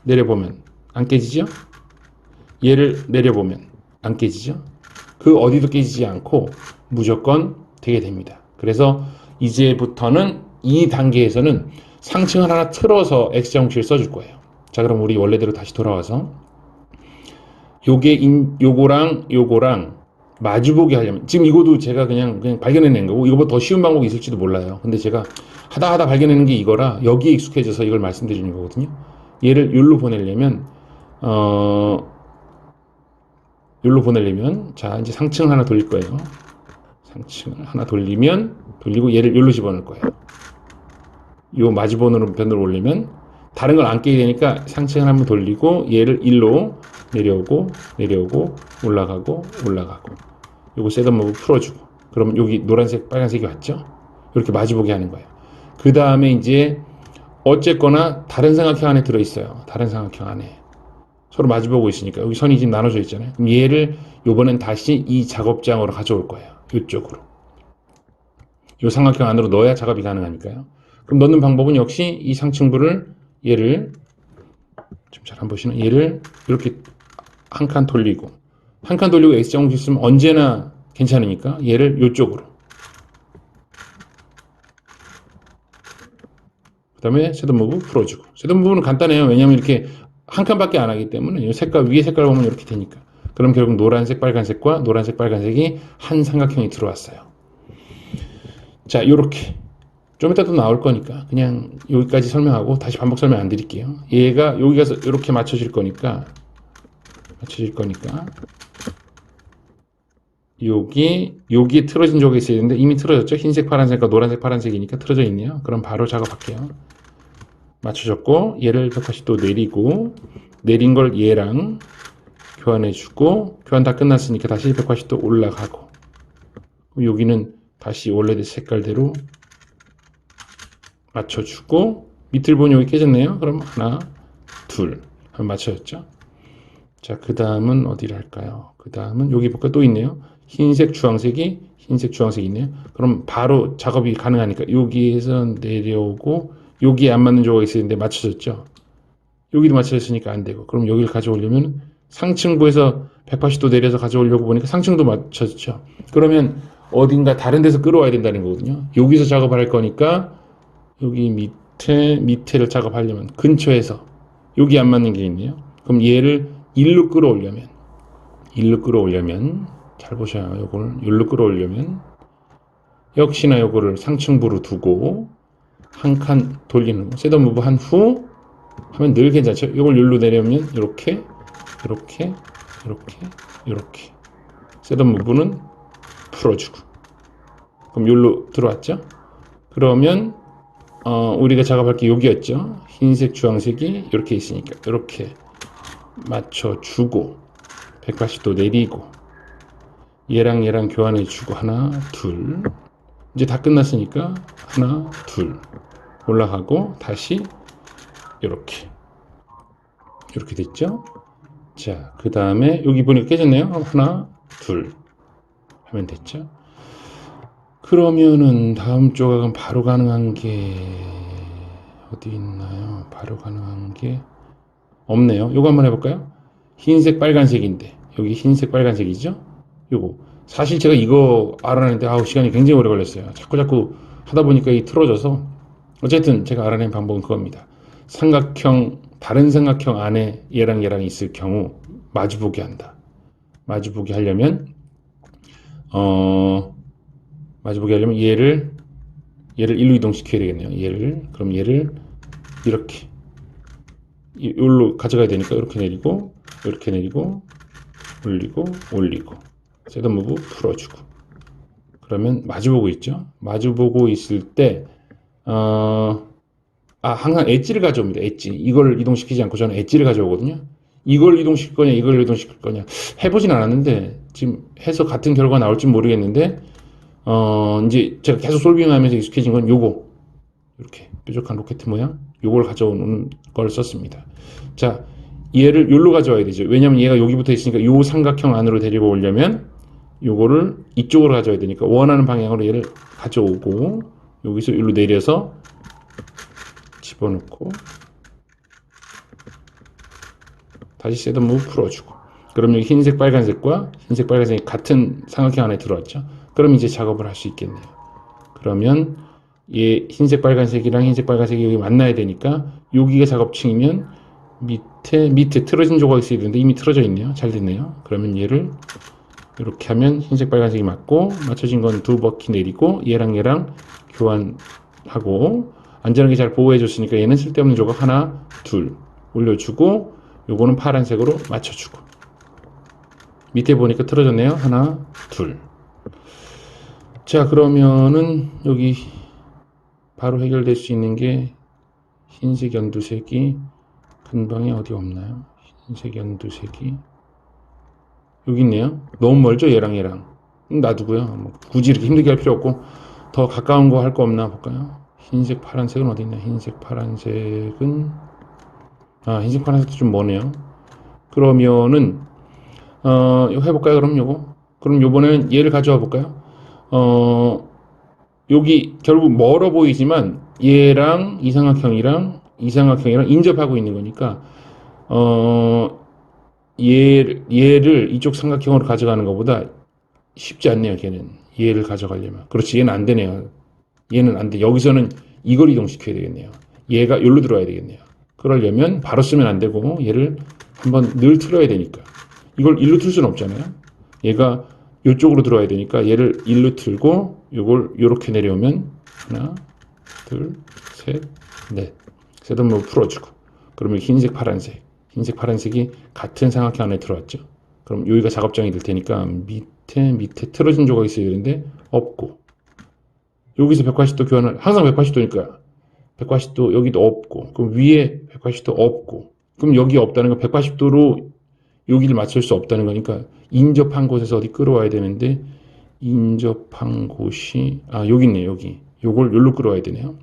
내려보면 안 깨지죠? 얘를 내려보면 안 깨지죠? 그 어디도 깨지지 않고 무조건 되게 됩니다. 그래서 이제부터는 이 단계에서는 상층을 하나 틀어서 X자 공식을 써줄 거예요. 자, 그럼 우리 원래대로 다시 돌아와서 요거랑 마주보게 하려면 지금 이것도 제가 그냥 발견해낸 거고 이거보다 더 쉬운 방법이 있을지도 몰라요. 근데 제가 하다 발견하는 게 이거라 여기에 익숙해져서 이걸 말씀드리는 거거든요. 얘를 여기로 보내려면 자 이제 상층을 하나 돌릴 거예요. 상층을 하나 돌리고 얘를 여기로 집어넣을 거예요. 요 마주보는 편으로 올리면 다른 걸 안 깨게 되니까 상층을 한번 돌리고 얘를 일로 내려오고 올라가고 요거 셋업모브 풀어주고 그럼 여기 노란색 빨간색이 왔죠. 이렇게 마주보게 하는 거예요. 그 다음에 이제 어쨌거나 다른 삼각형 안에 들어있어요. 다른 삼각형 안에 서로 마주보고 있으니까 여기 선이 지금 나눠져 있잖아요. 그럼 얘를 요번엔 다시 이 작업장으로 가져올 거예요. 이쪽으로 요 삼각형 안으로 넣어야 작업이 가능하니까요. 그럼 넣는 방법은 역시 이 상층부를 얘를 좀 잘 안 보시나? 얘를 이렇게 한 칸 돌리고 X자 공식 쓰면 언제나 괜찮으니까 얘를 이쪽으로 그 다음에 셋업무브 풀어주고 셋업무브는 간단해요. 왜냐하면 이렇게 한 칸밖에 안 하기 때문에 이 색깔 위에 색깔 보면 이렇게 되니까 그럼 결국 노란색 빨간색과 노란색 빨간색이 한 삼각형이 들어왔어요. 자, 요렇게 좀 이따 또 나올 거니까 그냥 여기까지 설명하고 다시 반복 설명 안 드릴게요. 얘가 여기 가서 이렇게 맞춰질 거니까 여기에 틀어진 쪽이 있어야 되는데 이미 틀어졌죠. 흰색 파란색과 노란색 파란색이니까 틀어져 있네요. 그럼 바로 작업할게요. 맞춰졌고 얘를 180도 내리고 내린 걸 얘랑 교환해주고 교환 다 끝났으니까 다시 180도 올라가고 여기는 다시 원래대 색깔대로 맞춰주고 밑을 보니 여기 깨졌네요. 그럼 하나, 둘 한번 맞춰졌죠. 자, 그 다음은 어디를 할까요? 그 다음은 여기 볼까 또 있네요. 흰색, 주황색이 있네요. 그럼 바로 작업이 가능하니까 여기에서 내려오고 여기에 안 맞는 조각이 있었는데 맞춰졌죠. 여기도 맞춰졌으니까 안 되고 그럼 여기를 가져오려면 상층부에서 180도 내려서 가져오려고 보니까 상층도 맞춰졌죠. 그러면 어딘가 다른 데서 끌어와야 된다는 거거든요. 여기서 작업을 할 거니까 여기 밑에를 작업하려면 근처에서 여기 안 맞는 게 있네요. 그럼 얘를 일로 끌어올려면 잘 보셔요. 요걸 일로 끌어올려면 역시나 요거를 상층부로 두고 한 칸 돌리는 거. 셋업 무브 한 후 하면 늘 괜찮죠. 요걸 일로 내려면 이렇게 이렇게 이렇게 이렇게 셋업 무브는 풀어주고 그럼 여기로 들어왔죠. 그러면 우리가 작업할 게 여기였죠. 흰색 주황색이 이렇게 있으니까 이렇게 맞춰주고 180도 내리고 얘랑 교환해 주고 하나 둘 이제 다 끝났으니까 하나 둘 올라가고 다시 이렇게 됐죠. 자, 그 다음에 여기 보니까 깨졌네요. 하나 둘 하면 됐죠. 그러면은 다음 조각은 바로 가능한 게 어디 있나요? 바로 가능한 게 없네요. 요거 한번 해볼까요? 흰색 빨간색인데 여기 흰색 빨간색이죠? 요거 사실 제가 이거 알아내는데 시간이 굉장히 오래 걸렸어요. 자꾸 하다 보니까 이 틀어져서 어쨌든 제가 알아낸 방법은 그겁니다. 다른 삼각형 안에 얘랑 있을 경우 마주보기 한다. 마주보기 하려면 얘를 일로 이동시켜야 되겠네요. 그럼 얘를 이렇게 여기로 가져가야 되니까 이렇게 내리고 올리고 셋업 무브 풀어주고 그러면 마주보고 있죠. 마주보고 있을 때 항상 엣지를 가져옵니다. 엣지. 이걸 이동시키지 않고 저는 엣지를 가져오거든요. 이걸 이동시킬 거냐 이걸 이동시킬 거냐 해보진 않았는데 지금 해서 같은 결과가 나올지 모르겠는데 이제 제가 계속 솔빙하면서 익숙해진 건 요거 이렇게 뾰족한 로켓 모양 요걸 가져오는 걸 썼습니다. 자, 얘를 여기로 가져와야 되죠. 왜냐면 얘가 여기부터 있으니까 요 삼각형 안으로 데리고 오려면 요거를 이쪽으로 가져와야 되니까 원하는 방향으로 얘를 가져오고 여기서 여기로 내려서 집어넣고 다시 셋업 무브 풀어주고 그럼 여기 흰색 빨간색이 같은 삼각형 안에 들어왔죠. 그럼 이제 작업을 할 수 있겠네요. 그러면 얘 흰색 빨간색이랑 여기 만나야 되니까 여기가 작업층이면 밑에 틀어진 조각이 있어야 되는데 이미 틀어져 있네요. 잘 됐네요. 그러면 얘를 이렇게 하면 흰색 빨간색이 맞고 맞춰진 건 두 바퀴 내리고 얘랑 교환하고 안전하게 잘 보호해 줬으니까 얘는 쓸데없는 조각 하나 둘 올려주고 요거는 파란색으로 맞춰주고 밑에 보니까 틀어졌네요. 하나 둘. 자, 그러면은 여기 바로 해결될 수 있는 게 흰색 연두색이 근방에 어디 없나요? 흰색 연두색이 여기 있네요. 너무 멀죠? 얘랑 놔두고요. 뭐 굳이 이렇게 힘들게 할 필요 없고 더 가까운 거 할 거 없나 볼까요? 흰색 파란색은 어디 있나? 흰색 파란색은 흰색 파란색도 좀 머네요. 그러면은 이거 해볼까요? 그럼 요번에는 얘를 가져와 볼까요? 여기 결국 멀어 보이지만 얘랑 이 삼각형이랑 인접하고 있는 거니까 얘를 이쪽 삼각형으로 가져가는 것보다 쉽지 않네요. 얘를 가져가려면 그렇지 얘는 안 되네요. 얘는 안 돼. 여기서는 이걸 이동시켜야 되겠네요. 얘가 여기로 들어와야 되겠네요. 그러려면 바로 쓰면 안 되고 얘를 한번 늘 틀어야 되니까 이걸 일로 틀 수는 없잖아요. 얘가 이쪽으로 들어와야 되니까 얘를 일로 틀고 요걸 요렇게 내려오면 하나 둘 셋 넷 셋업 무브 풀어주고 그러면 흰색 파란색이 같은 삼각형 안에 들어왔죠. 그럼 여기가 작업장이 될 테니까 밑에 틀어진 조각이 있어야 되는데 없고 여기서 180도 교환을 항상 180도니까 180도 여기도 없고 그럼 위에 180도 없고 그럼 여기 없다는 건 180도로 여기를 맞출 수 없다는 거니까 인접한 곳에서 어디 끌어와야 되는데 인접한 곳이 여기 있네요. 요걸 여기로 끌어와야 되네요.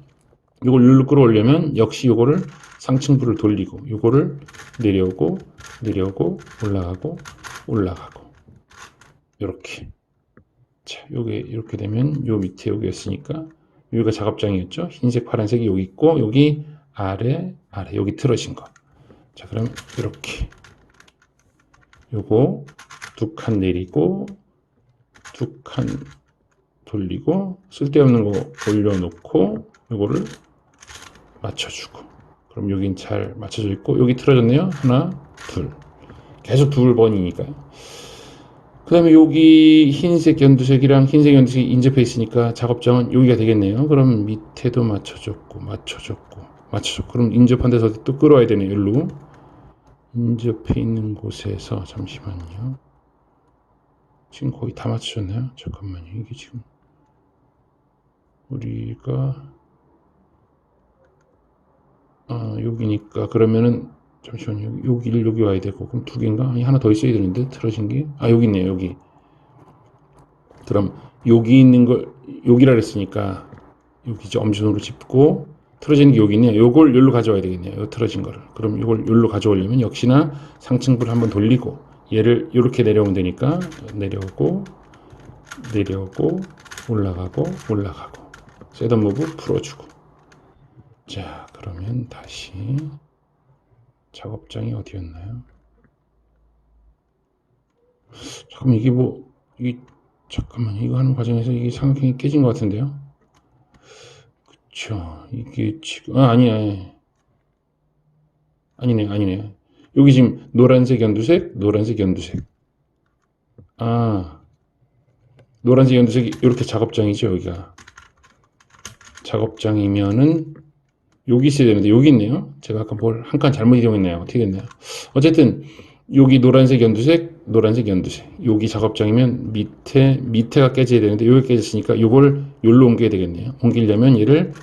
요걸 여기로 끌어오려면 역시 요거를 상층부를 돌리고 요거를 내려오고 올라가고 요렇게 자, 요게 이렇게 되면 요 밑에 여기였으니까 여기가 작업장이었죠. 흰색 파란색이 여기 있고 여기 아래 여기 틀어진 거. 자, 그럼 이렇게 요거 두 칸 내리고 두 칸 돌리고 쓸데없는 거 올려놓고 요거를 맞춰주고, 그럼 여긴 잘 맞춰져 있고 여기 틀어졌네요. 하나, 둘, 계속 두 번이니까요. 그 다음에 여기 흰색 연두색이랑 흰색 연두색이 인접해 있으니까 작업장은 여기가 되겠네요. 그럼 밑에도 맞춰줬고 그럼 인접한 데서 또 끌어와야 되네요. 일로 인접해 있는 곳에서, 잠시만요. 지금 거의 다 맞춰졌나요? 잠깐만요. 이게 지금 우리가 여기니까 그러면은 잠시만요. 여기를 여기 와야 되고, 그럼 두 개인가? 아니, 하나 더 있어야 되는데 틀어진 게, 여기 있네요. 여기. 그럼 여기 있는 걸 여기라 그랬으니까 여기 이제 엄지손으로 짚고, 틀어진 게 여기 있네요. 요걸 여기로 가져와야 되겠네요. 요 틀어진 거를. 그럼 이걸 여기로 가져오려면 역시나 상층부를 한번 돌리고 얘를 이렇게 내려오면 되니까 내려오고 올라가고 셋업 무브 풀어주고. 자, 그러면 다시 작업장이 어디였나요? 잠깐만, 잠깐만, 이거 하는 과정에서 이게 삼각형이 깨진 것 같은데요? 그쵸. 이게 지금, 아니네. 여기 지금 노란색 연두색. 노란색 연두색이 이렇게 작업장이죠, 여기가. 작업장이면은 여기 있어야 되는데 여기 있네요. 제가 아까 뭘 한 칸 잘못 이동했네요. 어떻게 됐나요? 어쨌든 여기 노란색 연두색 여기 작업장이면 밑에가 깨져야 되는데 여기 깨졌으니까 요걸 여기로 옮겨야 되겠네요. 옮기려면 얘를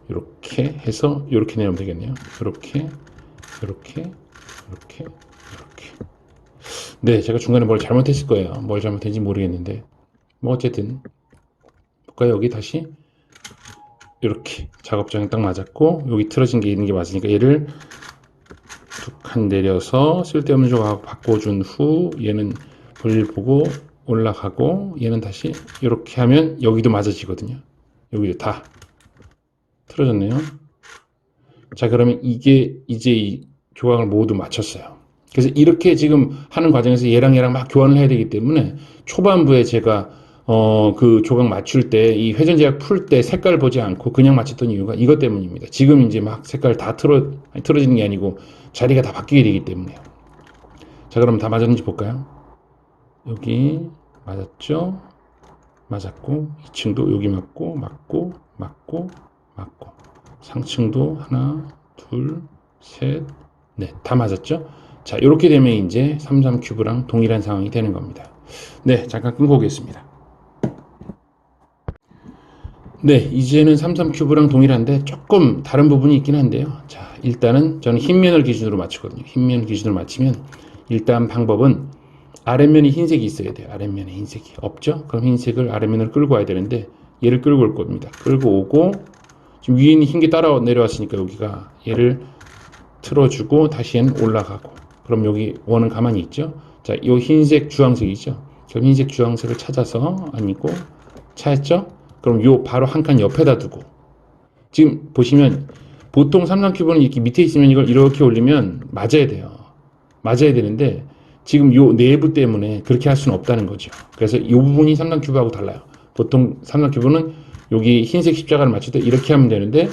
이렇게 해서 이렇게 내려오면 되겠네요. 이렇게. 네, 제가 중간에 뭘 잘못했을 거예요. 뭘 잘못했는지 모르겠는데 뭐 어쨌든 볼까요? 여기 다시 이렇게 작업장이 딱 맞았고 여기 틀어진 게 있는 게 맞으니까 얘를 두 칸 내려서 쓸데없는 조각 바꿔준 후 얘는 볼일 보고 올라가고 얘는 다시 이렇게 하면 여기도 맞아지거든요. 여기도 다 틀어졌네요. 자, 그러면 이게 이제 이 조각을 모두 맞췄어요. 그래서 이렇게 지금 하는 과정에서 얘랑 막 교환을 해야 되기 때문에 초반부에 제가 그 조각 맞출 때 이 회전 제약 풀 때 색깔 보지 않고 그냥 맞췄던 이유가 이것 때문입니다. 지금 이제 막 색깔 다 틀어지는 게 아니고 자리가 다 바뀌게 되기 때문에요. 자, 그럼 다 맞았는지 볼까요? 여기 맞았죠? 맞았고 2층도 여기 맞고 상층도 하나, 둘, 셋, 넷, 다 맞았죠? 자, 이렇게 되면 이제 33 큐브랑 동일한 상황이 되는 겁니다. 네, 잠깐 끊고 오겠습니다. 네, 이제는 33 큐브랑 동일한데 조금 다른 부분이 있긴 한데요. 자, 일단은 저는 흰면을 기준으로 맞추거든요. 흰면 기준으로 맞추면 일단 방법은 아랫면에 흰색이 있어야 돼요. 아랫면에 흰색이 없죠? 그럼 흰색을 아랫면으로 끌고 와야 되는데 얘를 끌고 올 겁니다. 끌고 오고 지금 위에 있는 흰 게 따라 내려왔으니까 여기가 얘를 틀어주고 다시 얘는 올라가고 그럼 여기 원은 가만히 있죠. 자, 이 흰색 주황색이죠. 그럼 흰색 주황색을 찾아서 아니고 찾았죠. 그럼 요 바로 한 칸 옆에다 두고 지금 보시면 보통 삼각 큐브는 이렇게 밑에 있으면 이걸 이렇게 올리면 맞아야 돼요. 맞아야 되는데 지금 요 내부 때문에 그렇게 할 수는 없다는 거죠. 그래서 이 부분이 삼각 큐브하고 달라요. 보통 삼각 큐브는 여기 흰색 십자가를 맞출 때 이렇게 하면 되는데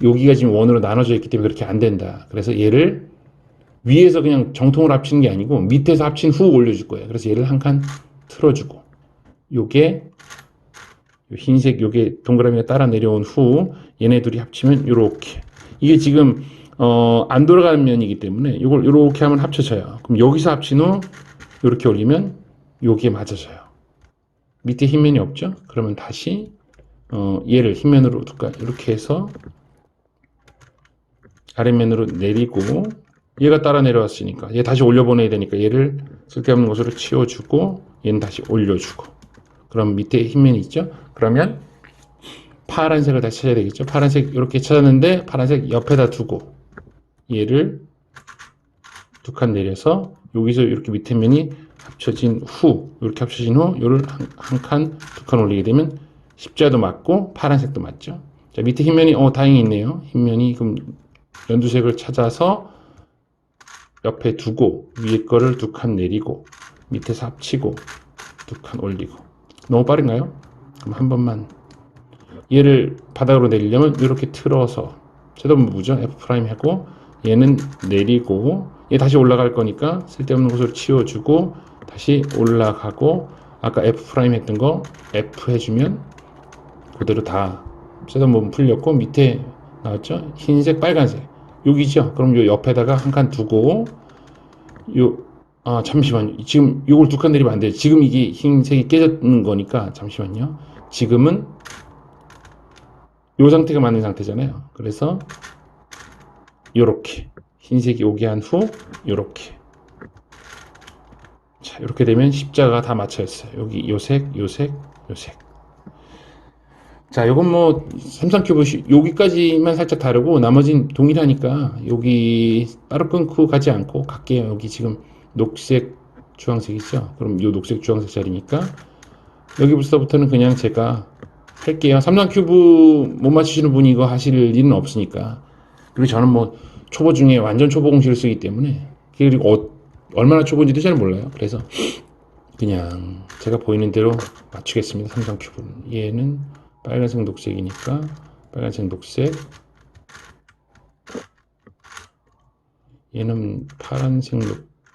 여기가 지금 원으로 나눠져 있기 때문에 그렇게 안 된다. 그래서 얘를 위에서 그냥 정통으로 합치는 게 아니고 밑에서 합친 후 올려줄 거예요. 그래서 얘를 한 칸 틀어주고 요게 흰색 요게 동그라미가 따라 내려온 후 얘네 둘이 합치면 요렇게 이게 지금 안 돌아가는 면이기 때문에 이걸 이렇게 하면 합쳐져요. 그럼 여기서 합친 후 이렇게 올리면 여기에 맞아져요. 밑에 흰면이 없죠? 그러면 다시 얘를 흰면으로 둘까? 이렇게 해서 아랫면으로 내리고 얘가 따라 내려왔으니까 얘 다시 올려보내야 되니까 얘를 쓸데없는 곳으로 치워주고 얘는 다시 올려주고 그럼 밑에 흰면이 있죠? 그러면 파란색을 다시 찾아야 되겠죠? 파란색 이렇게 찾았는데 파란색 옆에다 두고 얘를 두 칸 내려서 여기서 이렇게 밑에 면이 합쳐진 후 이렇게 합쳐진 후 요를 한 칸, 두 칸 올리게 되면 십자도 맞고 파란색도 맞죠? 자, 밑에 흰면이 다행히 있네요. 흰면이 그럼 연두색을 찾아서 옆에 두고 위에 거를 두 칸 내리고 밑에서 합치고 두 칸 올리고 너무 빠른가요? 그럼 한 번만 얘를 바닥으로 내리려면 이렇게 틀어서 셋업 무브죠. F' 하고 얘는 내리고 얘 다시 올라갈 거니까 쓸데없는 곳으로 치워주고 다시 올라가고 아까 F' 했던 거 F 해주면 그대로 다 셋업 무브 풀렸고 밑에 나왔죠? 흰색 빨간색 여기죠. 그럼 요 옆에다가 한 칸 두고 잠시만요. 지금 요걸 두 칸 내리면 안 돼요. 지금 이게 흰색이 깨졌는 거니까 잠시만요. 지금은 요 상태가 맞는 상태잖아요. 그래서 요렇게 흰색이 오게 한 후 요렇게 자 이렇게 되면 십자가 다 맞춰 있어요. 여기 요색 요색 요색 자 요건 뭐 삼성 큐브 여기까지만 살짝 다르고 나머지는 동일하니까 여기 따로 끊고 가지 않고 갈게요. 여기 지금 녹색 주황색이죠. 그럼 요 녹색 주황색 자리니까 여기부터는 그냥 제가 할게요. 삼성 큐브 못 맞추시는 분이 이거 하실 일은 없으니까. 그리고 저는 뭐 초보 중에 완전 초보 공식을 쓰기 때문에 그리고 얼마나 초보인지도 잘 몰라요. 그래서 그냥 제가 보이는 대로 맞추겠습니다. 삼성 큐브는 얘는 빨간색 녹색이니까 빨간색 녹색 얘는 파란색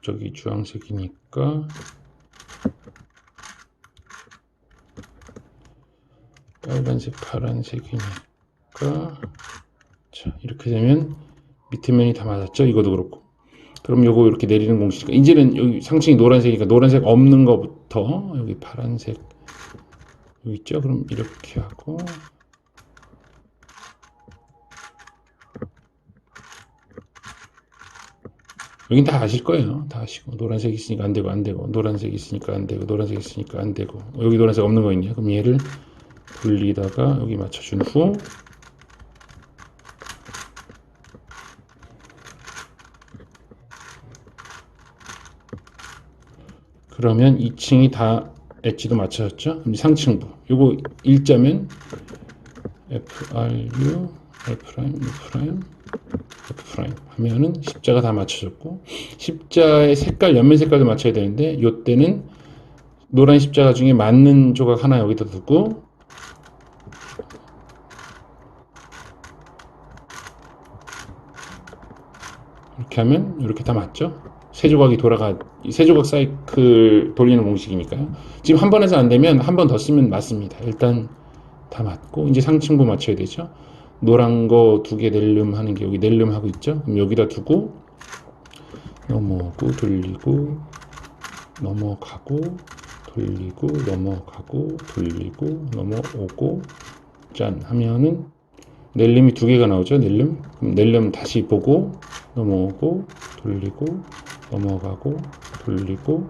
저기 주황색이니까 빨간색 파란색이니까 자 이렇게 되면 밑에 면이 다 맞았죠. 이것도 그렇고 그럼 요거 이렇게 내리는 공식 이제는 여기 상층이 노란색이니까 노란색 없는 거부터 여기 파란색 여기 있죠. 그럼 이렇게 하고 여긴 다 아실 거예요. 다 아시고 노란색 있으니까 안 되고 안 되고 노란색 있으니까 안 되고 노란색 있으니까 안 되고 여기 노란색 없는 거 있네요. 그럼 얘를 돌리다가 여기 맞춰준 후 그러면 2층이 다 엣지도 맞춰졌죠. 그럼 상층부 요거 일자면 FRU R'U F' 하면은 십자가 다 맞춰졌고 십자의 색깔 옆면 색깔도 맞춰야 되는데 요때는 노란 십자가 중에 맞는 조각 하나 여기다 두고 이렇게 하면 이렇게 다 맞죠. 세 조각이 세 조각 사이클 돌리는 공식이니까요. 지금 한 번에서 안 되면 한 번 더 쓰면 맞습니다. 일단 다 맞고 이제 상층부 맞춰야 되죠. 노란 거 두 개 낼름 하는 게 여기 낼름 하고 있죠. 그럼 여기다 두고 넘어오고 돌리고 넘어가고 돌리고 넘어가고 돌리고 넘어오고 짠 하면은 낼름이 두 개가 나오죠. 낼름 그럼 낼름 다시 보고 넘어오고 돌리고 넘어가고 돌리고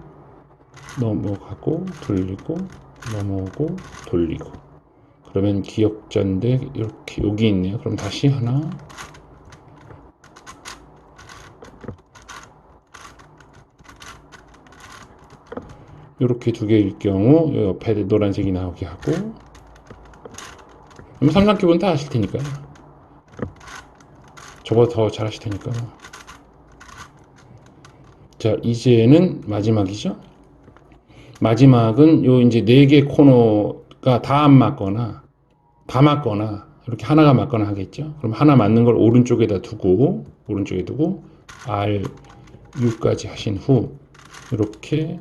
넘어가고 돌리고 넘어오고 돌리고 그러면 기역자인데 이렇게 여기 있네요. 그럼 다시 하나 이렇게 두 개일 경우 옆에 노란색이 나오게 하고 삼성 큐브는 다 아실 테니까요. 저보다 더 잘 하실 테니까. 자 이제는 마지막이죠. 마지막은 요 이제 4개 코너가 다 안 맞거나 다 맞거나 이렇게 하나가 맞거나 하겠죠. 그럼 하나 맞는 걸 오른쪽에다 두고 오른쪽에 두고 R, U까지 하신 후 이렇게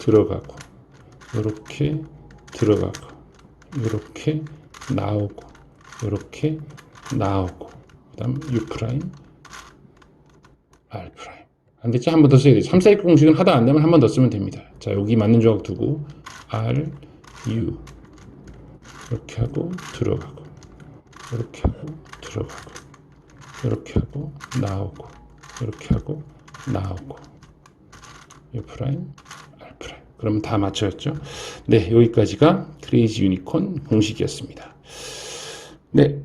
들어가고 이렇게 들어가고 이렇게 나오고 이렇게 나오고 그 다음 U', R'. 안 됐죠? 한 번 더 써야 돼요. 3사이클 공식은 하다 안 되면 한 번 더 쓰면 됩니다. 자, 여기 맞는 조각 두고 R, U 이렇게 하고 들어가고 이렇게 하고 들어가고 이렇게 하고 나오고 이렇게 하고 나오고 U', R'. 그러면 다 맞춰졌죠? 네, 여기까지가 크레이지 유니콘 공식이었습니다. 네.